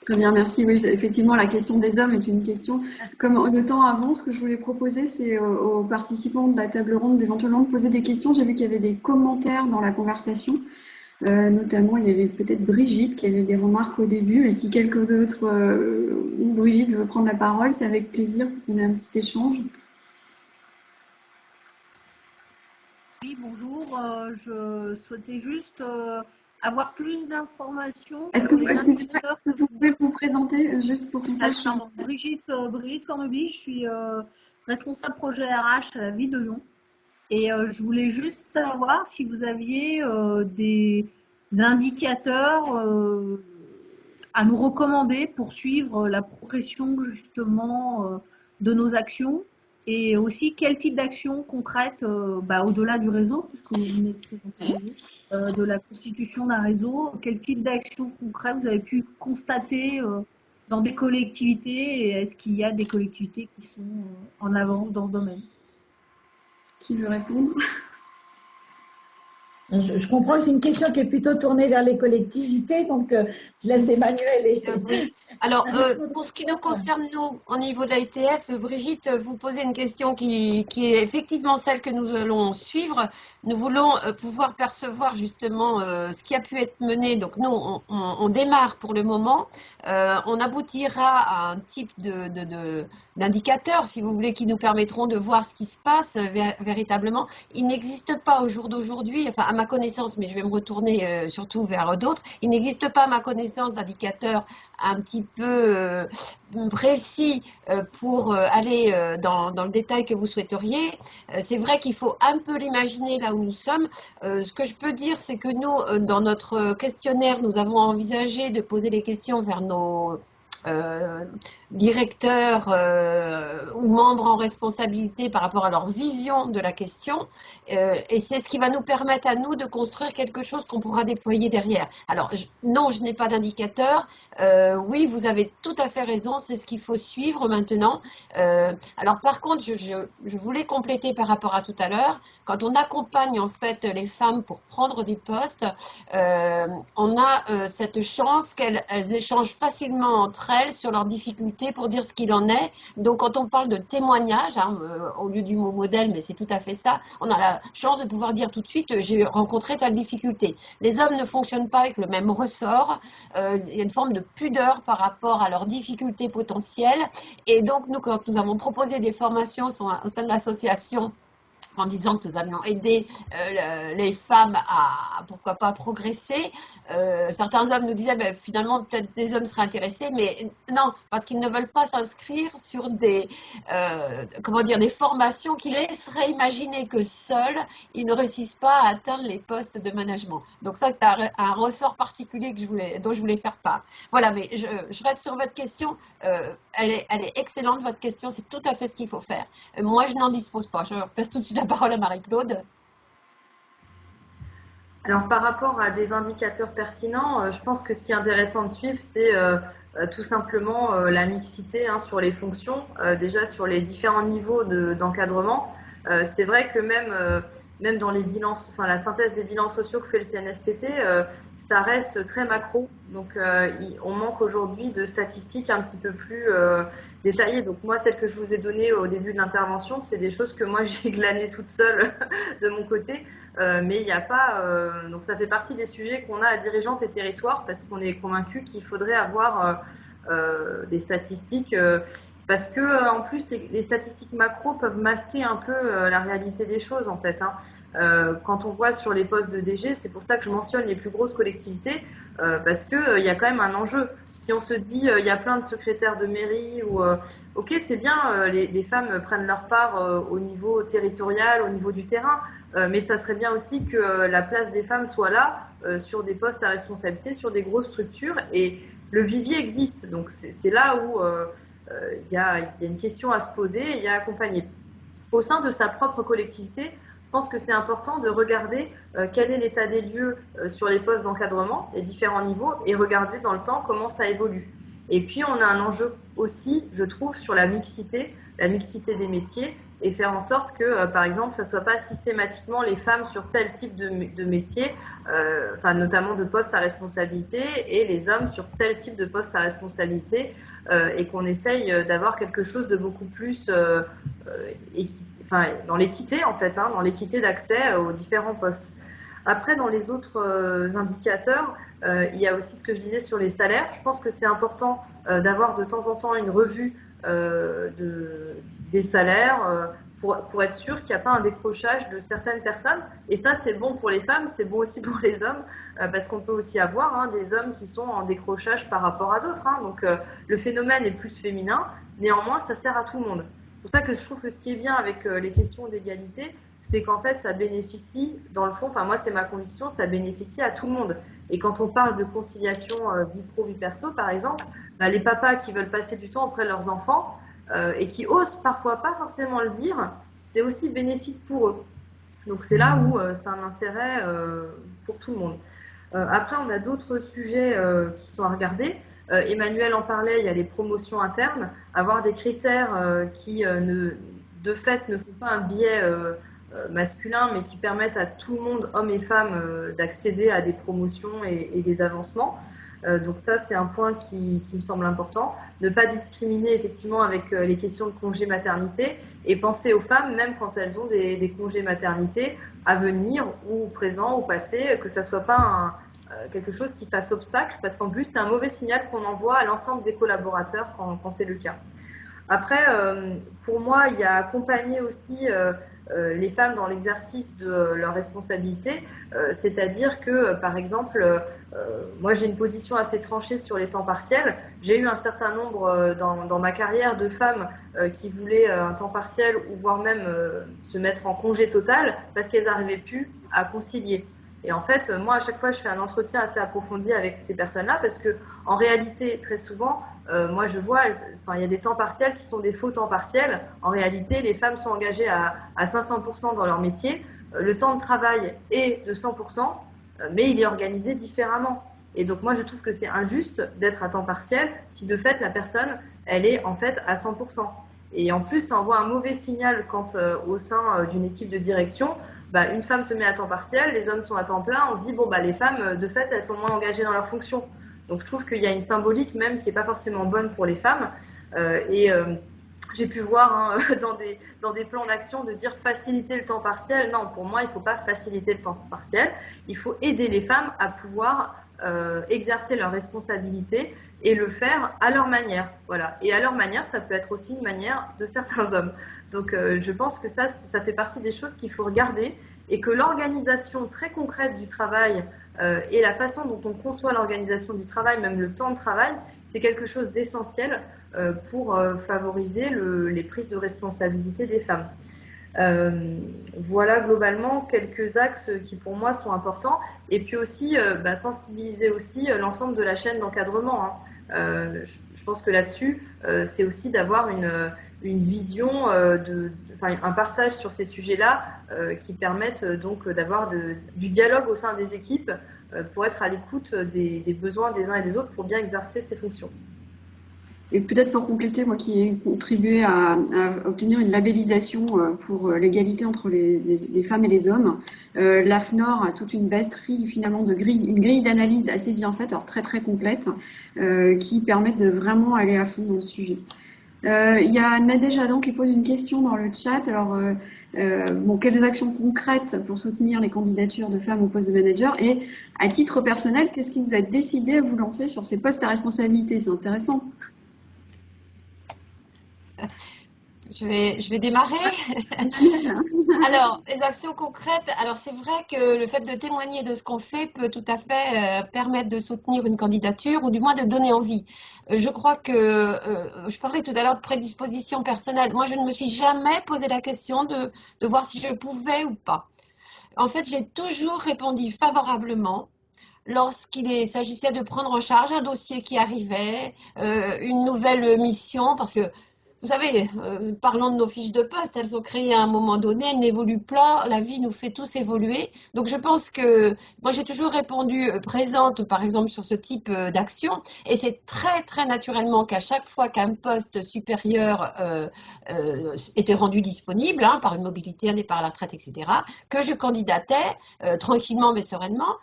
Très bien, merci. Oui, effectivement, la question des hommes est une question. Comme le temps avance, ce que je voulais proposer, c'est aux participants de la table ronde d'éventuellement de poser des questions. J'ai vu qu'il y avait des commentaires dans la conversation. Notamment, il y avait peut-être Brigitte qui avait des remarques au début. Et si quelqu'un d'autre ou Brigitte veut prendre la parole, c'est avec plaisir pour qu'on ait un petit échange. Oui, bonjour. Je souhaitais juste avoir plus d'informations. Est-ce que vous pouvez vous présenter juste pour qu'on sache? Brigitte Corneby, je suis responsable projet RH à la ville de Lyon. Et je voulais juste savoir si vous aviez des indicateurs à nous recommander pour suivre la progression justement de nos actions. Et aussi, quel type d'action concrète, au-delà du réseau, puisque vous venez de présenter de la constitution d'un réseau, quel type d'action concrète vous avez pu constater dans des collectivités et est-ce qu'il y a des collectivités qui sont en avance dans ce domaine? Qui veut répondre? Je comprends que c'est une question qui est plutôt tournée vers les collectivités, donc je laisse Emmanuel et... Oui. Alors, pour ce qui nous concerne, nous, au niveau de la ETF, Brigitte, vous posez une question qui est effectivement celle que nous allons suivre. Nous voulons pouvoir percevoir justement ce qui a pu être mené. Donc, nous, on démarre pour le moment. On aboutira à un type d'indicateurs, si vous voulez, qui nous permettront de voir ce qui se passe véritablement. Il n'existe pas au jour d'aujourd'hui, enfin à ma connaissance, mais je vais me retourner surtout vers d'autres, il n'existe pas à ma connaissance d'indicateurs un petit peu précis pour aller dans le détail que vous souhaiteriez. C'est vrai qu'il faut un peu l'imaginer là où nous sommes. Ce que je peux dire, c'est que nous, dans notre questionnaire, nous avons envisagé de poser les questions vers nos directeurs ou membres en responsabilité par rapport à leur vision de la question, et c'est ce qui va nous permettre à nous de construire quelque chose qu'on pourra déployer derrière. Alors non, je n'ai pas d'indicateur. Oui, vous avez tout à fait raison, c'est ce qu'il faut suivre maintenant. Alors par contre, je voulais compléter par rapport à tout à l'heure. Quand on accompagne en fait les femmes pour prendre des postes, on a cette chance qu'elles échangent facilement entre elles sur leurs difficultés pour dire ce qu'il en est. Donc quand on parle de témoignage, hein, au lieu du mot modèle, mais c'est tout à fait ça, on a la chance de pouvoir dire tout de suite j'ai rencontré telle difficulté. Les hommes ne fonctionnent pas avec le même ressort, il y a une forme de pudeur par rapport à leurs difficultés potentielles, et donc nous, quand nous avons proposé des formations au sein de l'association, en disant que nous allions aider les femmes à, pourquoi pas, progresser. Certains hommes nous disaient, ben, finalement, peut-être des hommes seraient intéressés, mais non, parce qu'ils ne veulent pas s'inscrire sur des formations qui laisseraient imaginer que seuls, ils ne réussissent pas à atteindre les postes de management. Donc ça, c'est un ressort particulier dont je voulais faire part. Voilà, mais je reste sur votre question. Elle est excellente, votre question, c'est tout à fait ce qu'il faut faire. Moi, je n'en dispose pas. Je passe tout de suite la parole à Marie-Claude. Alors, par rapport à des indicateurs pertinents, je pense que ce qui est intéressant de suivre, c'est tout simplement la mixité hein, sur les fonctions, déjà sur les différents niveaux d'encadrement. C'est vrai que même dans les bilans, enfin la synthèse des bilans sociaux que fait le CNFPT, ça reste très macro. Donc, on manque aujourd'hui de statistiques un petit peu plus détaillées. Donc, moi, celles que je vous ai données au début de l'intervention, c'est des choses que moi, j'ai glanées toute seule de mon côté. Mais il n'y a pas... donc, ça fait partie des sujets qu'on a à Dirigeantes et Territoires parce qu'on est convaincu qu'il faudrait avoir des statistiques... parce que en plus les statistiques macro peuvent masquer un peu la réalité des choses en fait. Hein. Quand on voit sur les postes de DG, c'est pour ça que je mentionne les plus grosses collectivités parce que il y a quand même un enjeu. Si on se dit il y a plein de secrétaires de mairie ou ok c'est bien les femmes prennent leur part au niveau territorial, au niveau du terrain, mais ça serait bien aussi que la place des femmes soit là sur des postes à responsabilité, sur des grosses structures et le vivier existe. Donc c'est là où il y a une question à se poser et à accompagner. Au sein de sa propre collectivité, je pense que c'est important de regarder quel est l'état des lieux sur les postes d'encadrement, les différents niveaux, et regarder dans le temps comment ça évolue. Et puis, on a un enjeu aussi, je trouve, sur la mixité des métiers, et faire en sorte que, par exemple, ça ne soit pas systématiquement les femmes sur tel type de métier, notamment de postes à responsabilité, et les hommes sur tel type de poste à responsabilité, et qu'on essaye d'avoir quelque chose de beaucoup plus dans l'équité, en fait, hein, dans l'équité d'accès aux différents postes. Après, dans les autres indicateurs, il y a aussi ce que je disais sur les salaires. Je pense que c'est important d'avoir de temps en temps une revue des salaires pour être sûr qu'il n'y a pas un décrochage de certaines personnes. Et ça, c'est bon pour les femmes, c'est bon aussi pour les hommes, parce qu'on peut aussi avoir des hommes qui sont en décrochage par rapport à d'autres. Hein. Donc, le phénomène est plus féminin. Néanmoins, ça sert à tout le monde. C'est pour ça que je trouve que ce qui est bien avec les questions d'égalité, c'est qu'en fait, ça bénéficie, dans le fond, enfin moi, c'est ma conviction, ça bénéficie à tout le monde. Et quand on parle de conciliation vie pro, vie perso, par exemple, les papas qui veulent passer du temps auprès de leurs enfants et qui osent parfois pas forcément le dire, c'est aussi bénéfique pour eux. Donc c'est là où c'est un intérêt pour tout le monde. Après, on a d'autres sujets qui sont à regarder. Emmanuel en parlait, il y a les promotions internes, avoir des critères qui de fait ne font pas un biais masculins, mais qui permettent à tout le monde, hommes et femmes, d'accéder à des promotions et des avancements. Donc ça, c'est un point qui me semble important. Ne pas discriminer effectivement avec les questions de congé maternité et penser aux femmes, même quand elles ont des congés maternité à venir ou présent ou passé, que ça soit pas quelque chose qui fasse obstacle, parce qu'en plus, c'est un mauvais signal qu'on envoie à l'ensemble des collaborateurs quand c'est le cas. Après, pour moi, il y a accompagner aussi les femmes dans l'exercice de leurs responsabilités, c'est-à-dire que, par exemple, moi j'ai une position assez tranchée sur les temps partiels. J'ai eu un certain nombre dans ma carrière de femmes qui voulaient un temps partiel ou voire même se mettre en congé total parce qu'elles n'arrivaient plus à concilier. Et en fait, moi, à chaque fois, je fais un entretien assez approfondi avec ces personnes-là parce que, en réalité, très souvent, moi, je vois, il y a des temps partiels qui sont des faux temps partiels. En réalité, les femmes sont engagées à 500% dans leur métier. Le temps de travail est de 100%, mais il est organisé différemment. Et donc, moi, je trouve que c'est injuste d'être à temps partiel si, de fait, la personne, elle est en fait à 100%. Et en plus, ça envoie un mauvais signal quand, au sein d'une équipe de direction, une femme se met à temps partiel, les hommes sont à temps plein, on se dit, les femmes, de fait, elles sont moins engagées dans leur fonction. Donc, je trouve qu'il y a une symbolique même qui n'est pas forcément bonne pour les femmes. J'ai pu voir dans des plans d'action de dire faciliter le temps partiel. Non, pour moi, il ne faut pas faciliter le temps partiel. Il faut aider les femmes à pouvoir exercer leurs responsabilités et le faire à leur manière. Voilà. Et à leur manière, ça peut être aussi une manière de certains hommes. Donc, je pense que ça fait partie des choses qu'il faut regarder et que l'organisation très concrète du travail et la façon dont on conçoit l'organisation du travail, même le temps de travail, c'est quelque chose d'essentiel pour favoriser les prises de responsabilité des femmes. Voilà globalement quelques axes qui pour moi sont importants et puis aussi sensibiliser aussi l'ensemble de la chaîne d'encadrement. Je pense que là-dessus c'est aussi d'avoir une vision, un partage sur ces sujets-là qui permettent donc d'avoir du dialogue au sein des équipes pour être à l'écoute des besoins des uns et des autres pour bien exercer ces fonctions. Et peut-être pour compléter, moi qui ai contribué à obtenir une labellisation pour l'égalité entre les femmes et les hommes, l'AFNOR a toute une batterie finalement une grille d'analyse assez bien faite, alors très très complète, qui permet de vraiment aller à fond dans le sujet. Il y a Nadège Adam qui pose une question dans le chat. Alors, quelles actions concrètes pour soutenir les candidatures de femmes au poste de manager? Et à titre personnel, qu'est-ce qui vous a décidé à vous lancer sur ces postes à responsabilité? C'est intéressant. Je vais démarrer. Alors, les actions concrètes, alors c'est vrai que le fait de témoigner de ce qu'on fait peut tout à fait permettre de soutenir une candidature ou du moins de donner envie. Je crois que, je parlais tout à l'heure de prédisposition personnelle. Moi, je ne me suis jamais posé la question de voir si je pouvais ou pas. En fait, j'ai toujours répondu favorablement lorsqu'il s'agissait de prendre en charge un dossier qui arrivait, une nouvelle mission, parce que vous savez, parlons de nos fiches de poste, elles sont créées à un moment donné, elles n'évoluent pas, la vie nous fait tous évoluer. Donc je pense que moi j'ai toujours répondu présente par exemple sur ce type d'action et c'est très très naturellement qu'à chaque fois qu'un poste supérieur était rendu disponible par une mobilité, un départ à la retraite, etc., que je candidatais tranquillement mais sereinement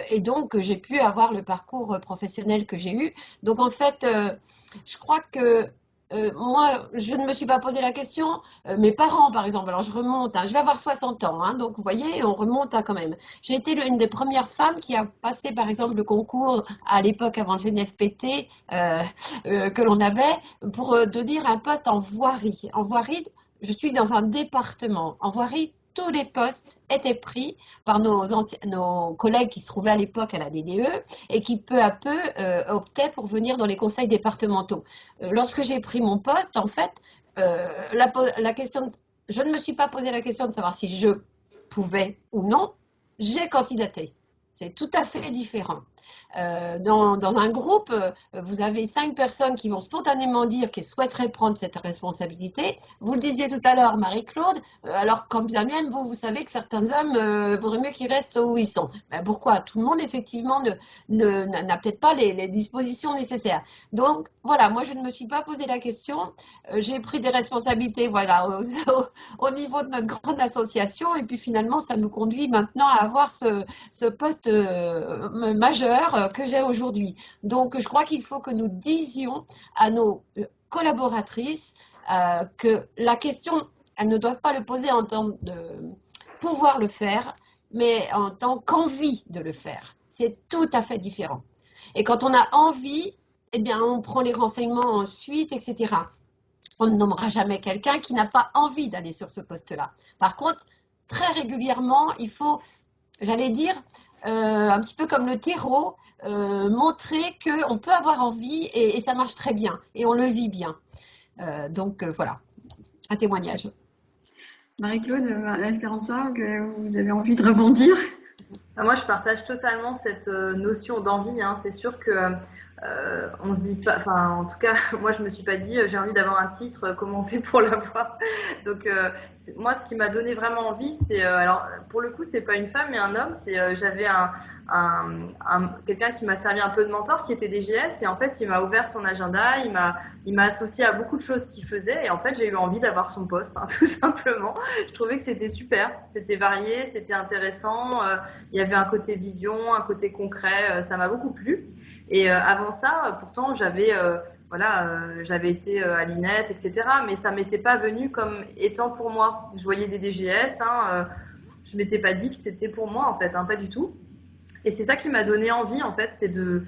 et donc j'ai pu avoir le parcours professionnel que j'ai eu. Donc en fait, je crois que moi, je ne me suis pas posé la question. Mes parents, par exemple, alors je remonte, je vais avoir 60 ans, donc vous voyez, on remonte quand même. J'ai été l'une des premières femmes qui a passé, par exemple, le concours à l'époque avant le CNFPT que l'on avait pour tenir un poste en voirie. En voirie, je suis dans un département. En voirie, tous les postes étaient pris par nos collègues qui se trouvaient à l'époque à la DDE et qui peu à peu optaient pour venir dans les conseils départementaux. Lorsque j'ai pris mon poste, en fait, la question, je ne me suis pas posé la question de savoir si je pouvais ou non, j'ai candidaté. C'est tout à fait différent. Dans un groupe, vous avez 5 personnes qui vont spontanément dire qu'elles souhaiteraient prendre cette responsabilité. Vous le disiez tout à l'heure, Marie-Claude, alors quand bien même vous savez que certains hommes, vaudrait mieux qu'ils restent où ils sont. Ben pourquoi? Tout le monde, effectivement, n'a peut-être pas les dispositions nécessaires. Donc, voilà, moi, je ne me suis pas posé la question. J'ai pris des responsabilités, voilà, au niveau de notre grande association. Et puis, finalement, ça me conduit maintenant à avoir ce poste majeur que j'ai aujourd'hui. Donc, je crois qu'il faut que nous disions à nos collaboratrices que la question, elles ne doivent pas le poser en tant de pouvoir le faire, mais en tant qu'envie de le faire. C'est tout à fait différent. Et quand on a envie, eh bien, on prend les renseignements ensuite, etc. On ne nommera jamais quelqu'un qui n'a pas envie d'aller sur ce poste-là. Par contre, très régulièrement, il faut, j'allais dire, un petit peu comme le terreau, montrer qu'on peut avoir envie et ça marche très bien et on le vit bien. Donc voilà, un témoignage. Marie-Claude, Esperanza, que vous avez envie de rebondir? Moi, je partage totalement cette notion d'envie. Hein. C'est sûr que on se dit pas, enfin, en tout cas, moi, je me suis pas dit j'ai envie d'avoir un titre, comment on fait pour l'avoir. Donc, moi, ce qui m'a donné vraiment envie, c'est, alors, pour le coup, c'est pas une femme, mais un homme. C'est, j'avais quelqu'un qui m'a servi un peu de mentor, qui était DGS, et en fait, il m'a ouvert son agenda, il m'a associé à beaucoup de choses qu'il faisait, et en fait, j'ai eu envie d'avoir son poste, hein, tout simplement. Je trouvais que c'était super, c'était varié, c'était intéressant. Il y avait un côté vision, un côté concret, ça m'a beaucoup plu. Et avant ça, pourtant, j'avais été à l'INET, etc. Mais ça m'était pas venu comme étant pour moi. Je voyais des DGS, je m'étais pas dit que c'était pour moi en fait, hein, pas du tout. Et c'est ça qui m'a donné envie en fait, c'est de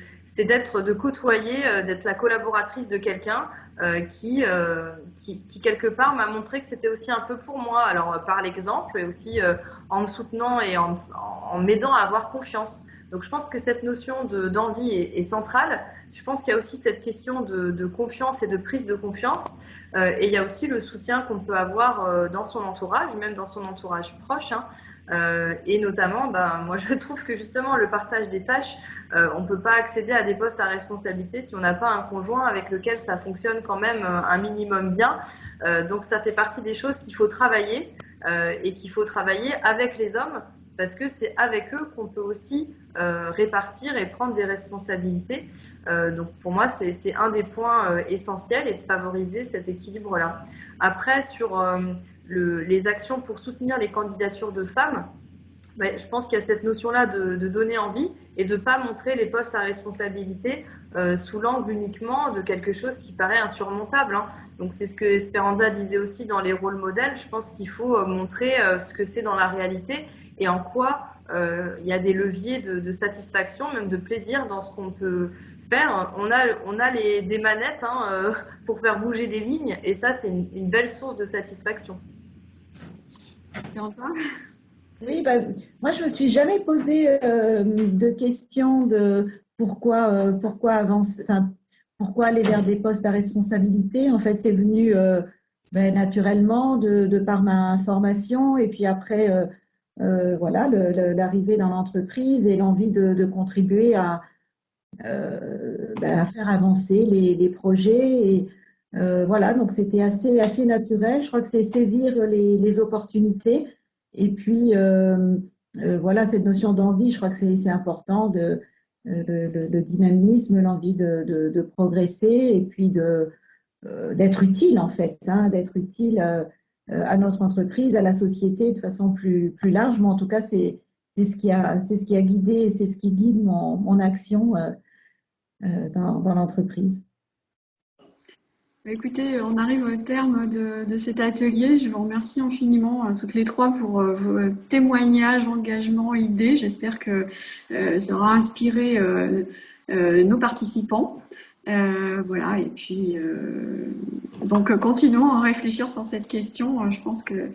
côtoyer, d'être la collaboratrice de quelqu'un qui quelque part m'a montré que c'était aussi un peu pour moi. Alors par l'exemple et aussi en me soutenant et en m'aidant à avoir confiance. Donc je pense que cette notion d'envie est centrale. Je pense qu'il y a aussi cette question de confiance et de prise de confiance. Et il y a aussi le soutien qu'on peut avoir dans son entourage, même dans son entourage proche. Hein. Et notamment, moi je trouve que justement le partage des tâches, on peut pas accéder à des postes à responsabilité si on n'a pas un conjoint avec lequel ça fonctionne quand même un minimum bien. Donc ça fait partie des choses qu'il faut travailler et qu'il faut travailler avec les hommes. Parce que c'est avec eux qu'on peut aussi répartir et prendre des responsabilités. Donc pour moi, c'est un des points essentiels et de favoriser cet équilibre-là. Après, sur les actions pour soutenir les candidatures de femmes, je pense qu'il y a cette notion-là de donner envie et de ne pas montrer les postes à responsabilité sous l'angle uniquement de quelque chose qui paraît insurmontable. Hein. Donc c'est ce que Esperanza disait aussi dans les rôles modèles. Je pense qu'il faut montrer ce que c'est dans la réalité et en quoi il y a des leviers de satisfaction, même de plaisir dans ce qu'on peut faire. On a des manettes pour faire bouger des lignes et ça, c'est une belle source de satisfaction. Oui, moi, je me suis jamais posé de question de pourquoi avancer, pourquoi aller vers des postes à responsabilité. En fait, c'est venu naturellement de par ma formation et puis après l'arrivée dans l'entreprise et l'envie de contribuer à faire avancer les projets. Et donc c'était assez naturel. Je crois que c'est saisir les opportunités. Et puis cette notion d'envie, je crois que c'est important, le dynamisme, l'envie de progresser et puis d'être utile en fait, d'être utile à notre entreprise, à la société de façon plus large. Mais en tout cas, c'est ce qui a guidé, c'est ce qui guide mon action dans l'entreprise. Écoutez, on arrive au terme de cet atelier. Je vous remercie infiniment toutes les trois pour vos témoignages, engagements, idées. J'espère que ça aura inspiré nos participants. Et puis donc continuons à réfléchir sur cette question. Je pense que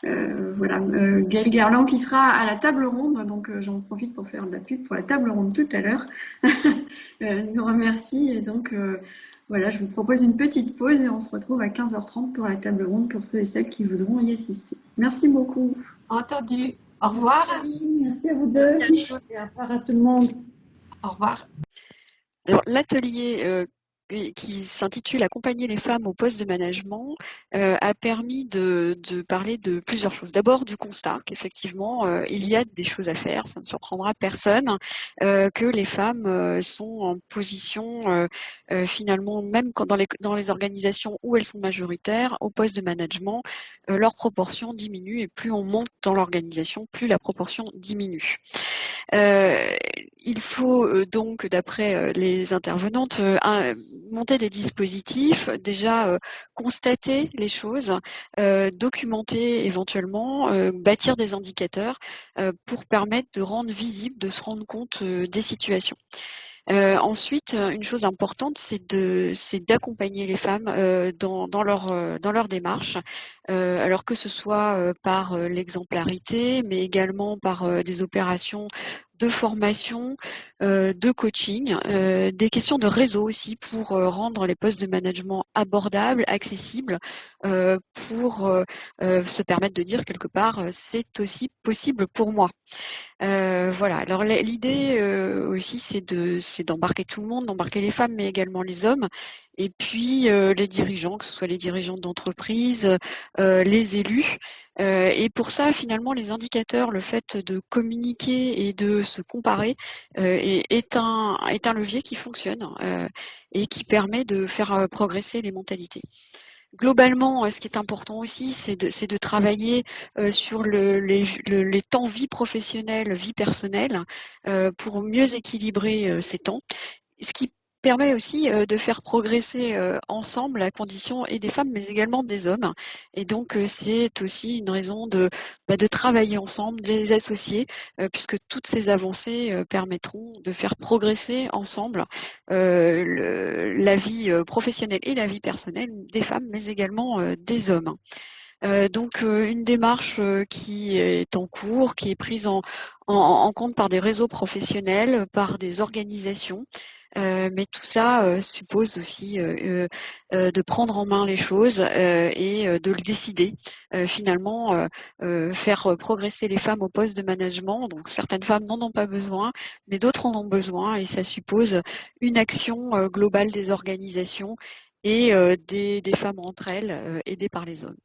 Gaëlle Garland qui sera à la table ronde, donc j'en profite pour faire de la pub pour la table ronde tout à l'heure, nous remercie et donc je vous propose une petite pause et on se retrouve à 15h30 pour la table ronde pour ceux et celles qui voudront y assister. Merci beaucoup. Entendu. Au revoir. Merci à vous deux. Et au revoir à tout le monde. Au revoir. Alors, l'atelier qui s'intitule Accompagner les femmes au poste de management a permis de parler de plusieurs choses. D'abord du constat qu'effectivement il y a des choses à faire, ça ne surprendra personne, que les femmes sont en position finalement, même quand dans les organisations où elles sont majoritaires, au poste de management, leur proportion diminue et plus on monte dans l'organisation, plus la proportion diminue. Il faut donc, d'après les intervenantes, monter des dispositifs, déjà constater les choses, documenter éventuellement, bâtir des indicateurs pour permettre de rendre visible, de se rendre compte des situations. Ensuite, une chose importante, c'est d'accompagner les femmes dans leur démarche, alors que ce soit par l'exemplarité, mais également par des opérations de formation, de coaching, des questions de réseau aussi pour rendre les postes de management abordables, accessibles, pour se permettre de dire quelque part c'est aussi possible pour moi. Voilà. Alors l'idée aussi, c'est d'embarquer tout le monde, d'embarquer les femmes, mais également les hommes, et puis les dirigeants, que ce soit les dirigeants d'entreprise, les élus. Et pour ça, finalement, les indicateurs, le fait de communiquer et de se comparer est un levier qui fonctionne et qui permet de faire progresser les mentalités. Globalement, ce qui est important aussi, c'est de travailler sur les temps vie professionnelle, vie personnelle, pour mieux équilibrer ces temps. Ce qui permet aussi de faire progresser ensemble la condition et des femmes, mais également des hommes. Et donc, c'est aussi une raison de travailler ensemble, de les associer, puisque toutes ces avancées permettront de faire progresser ensemble la vie professionnelle et la vie personnelle des femmes, mais également des hommes. Donc une démarche qui est en cours, qui est prise en compte par des réseaux professionnels, par des organisations, mais tout ça suppose aussi de prendre en main les choses et de le décider. Finalement, faire progresser les femmes au poste de management, donc certaines femmes n'en ont pas besoin, mais d'autres en ont besoin, et ça suppose une action globale des organisations et des femmes entre elles, aidées par les hommes.